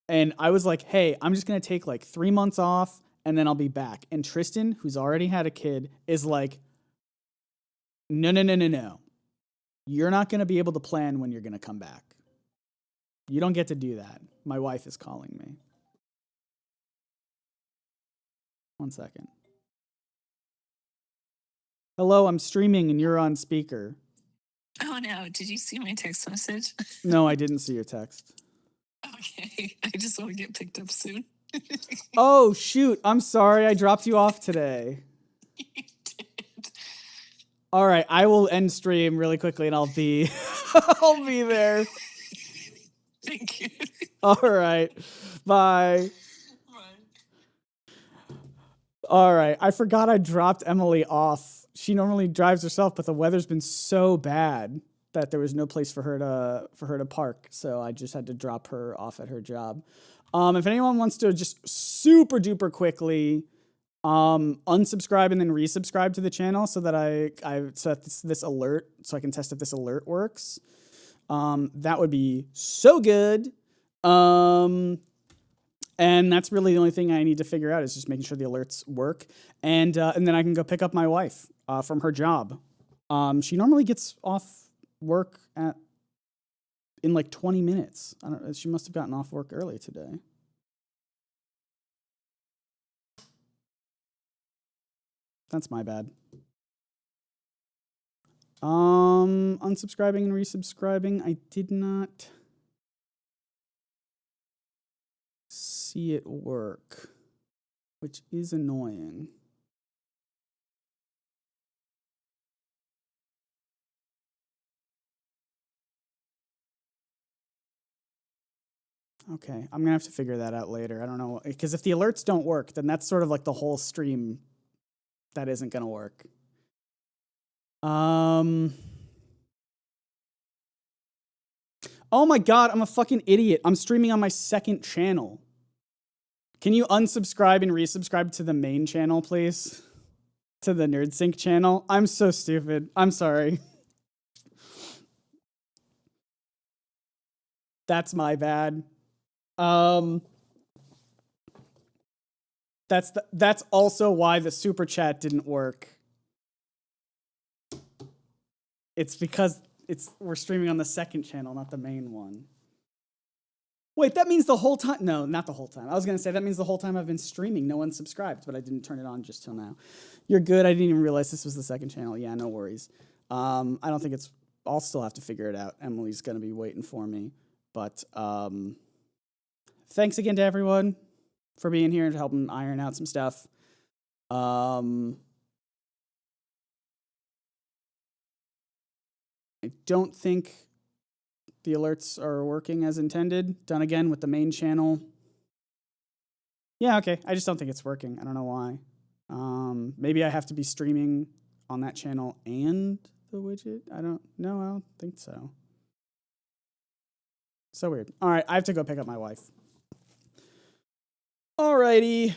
And I was like, hey, I'm just going to take like 3 months off and then I'll be back. And Tristan, who's already had a kid, is like, no. You're not going to be able to plan when you're going to come back. You don't get to do that. My wife is calling me. 1 second. Hello, I'm streaming and you're on speaker. Oh no, did you see my text message? No, I didn't see your text. Okay, I just want to get picked up soon. Oh, shoot. I'm sorry. I dropped you off today. You did. All right, I will end stream really quickly and I'll be I'll be there. Thank you. All right. Bye. Bye. All right. I forgot I dropped Emily off. She normally drives herself, but the weather's been so bad that there was no place for her to park, so I just had to drop her off at her job. If anyone wants to just super duper quickly unsubscribe and then resubscribe to the channel so that I set this alert so I can test if this alert works. That would be so good. And that's really the only thing I need to figure out is just making sure the alerts work. And then I can go pick up my wife from her job. She normally gets off work in like 20 minutes. I don't know. She must have gotten off work early today. That's my bad. Unsubscribing and resubscribing. I did not see it work, which is annoying. Okay, I'm gonna have to figure that out later. I don't know, because if the alerts don't work, then that's sort of like the whole stream that isn't gonna work. Oh my god, I'm a fucking idiot. I'm streaming on my second channel. Can you unsubscribe and resubscribe to the main channel, please? To the NerdSync channel? I'm so stupid. I'm sorry. That's my bad. That's also why the super chat didn't work. It's because we're streaming on the second channel, not the main one. Wait, that means the whole time? No, not the whole time. I was going to say that means the whole time I've been streaming, no one subscribed, but I didn't turn it on just till now. You're good. I didn't even realize this was the second channel. Yeah, no worries. I don't think it's... I'll still have to figure it out. Emily's going to be waiting for me. But thanks again to everyone for being here and helping iron out some stuff. I don't think the alerts are working as intended. Done again with the main channel. Yeah, okay. I just don't think it's working. I don't know why. Maybe I have to be streaming on that channel and the widget. I don't think so. So weird. All right, I have to go pick up my wife. Alrighty.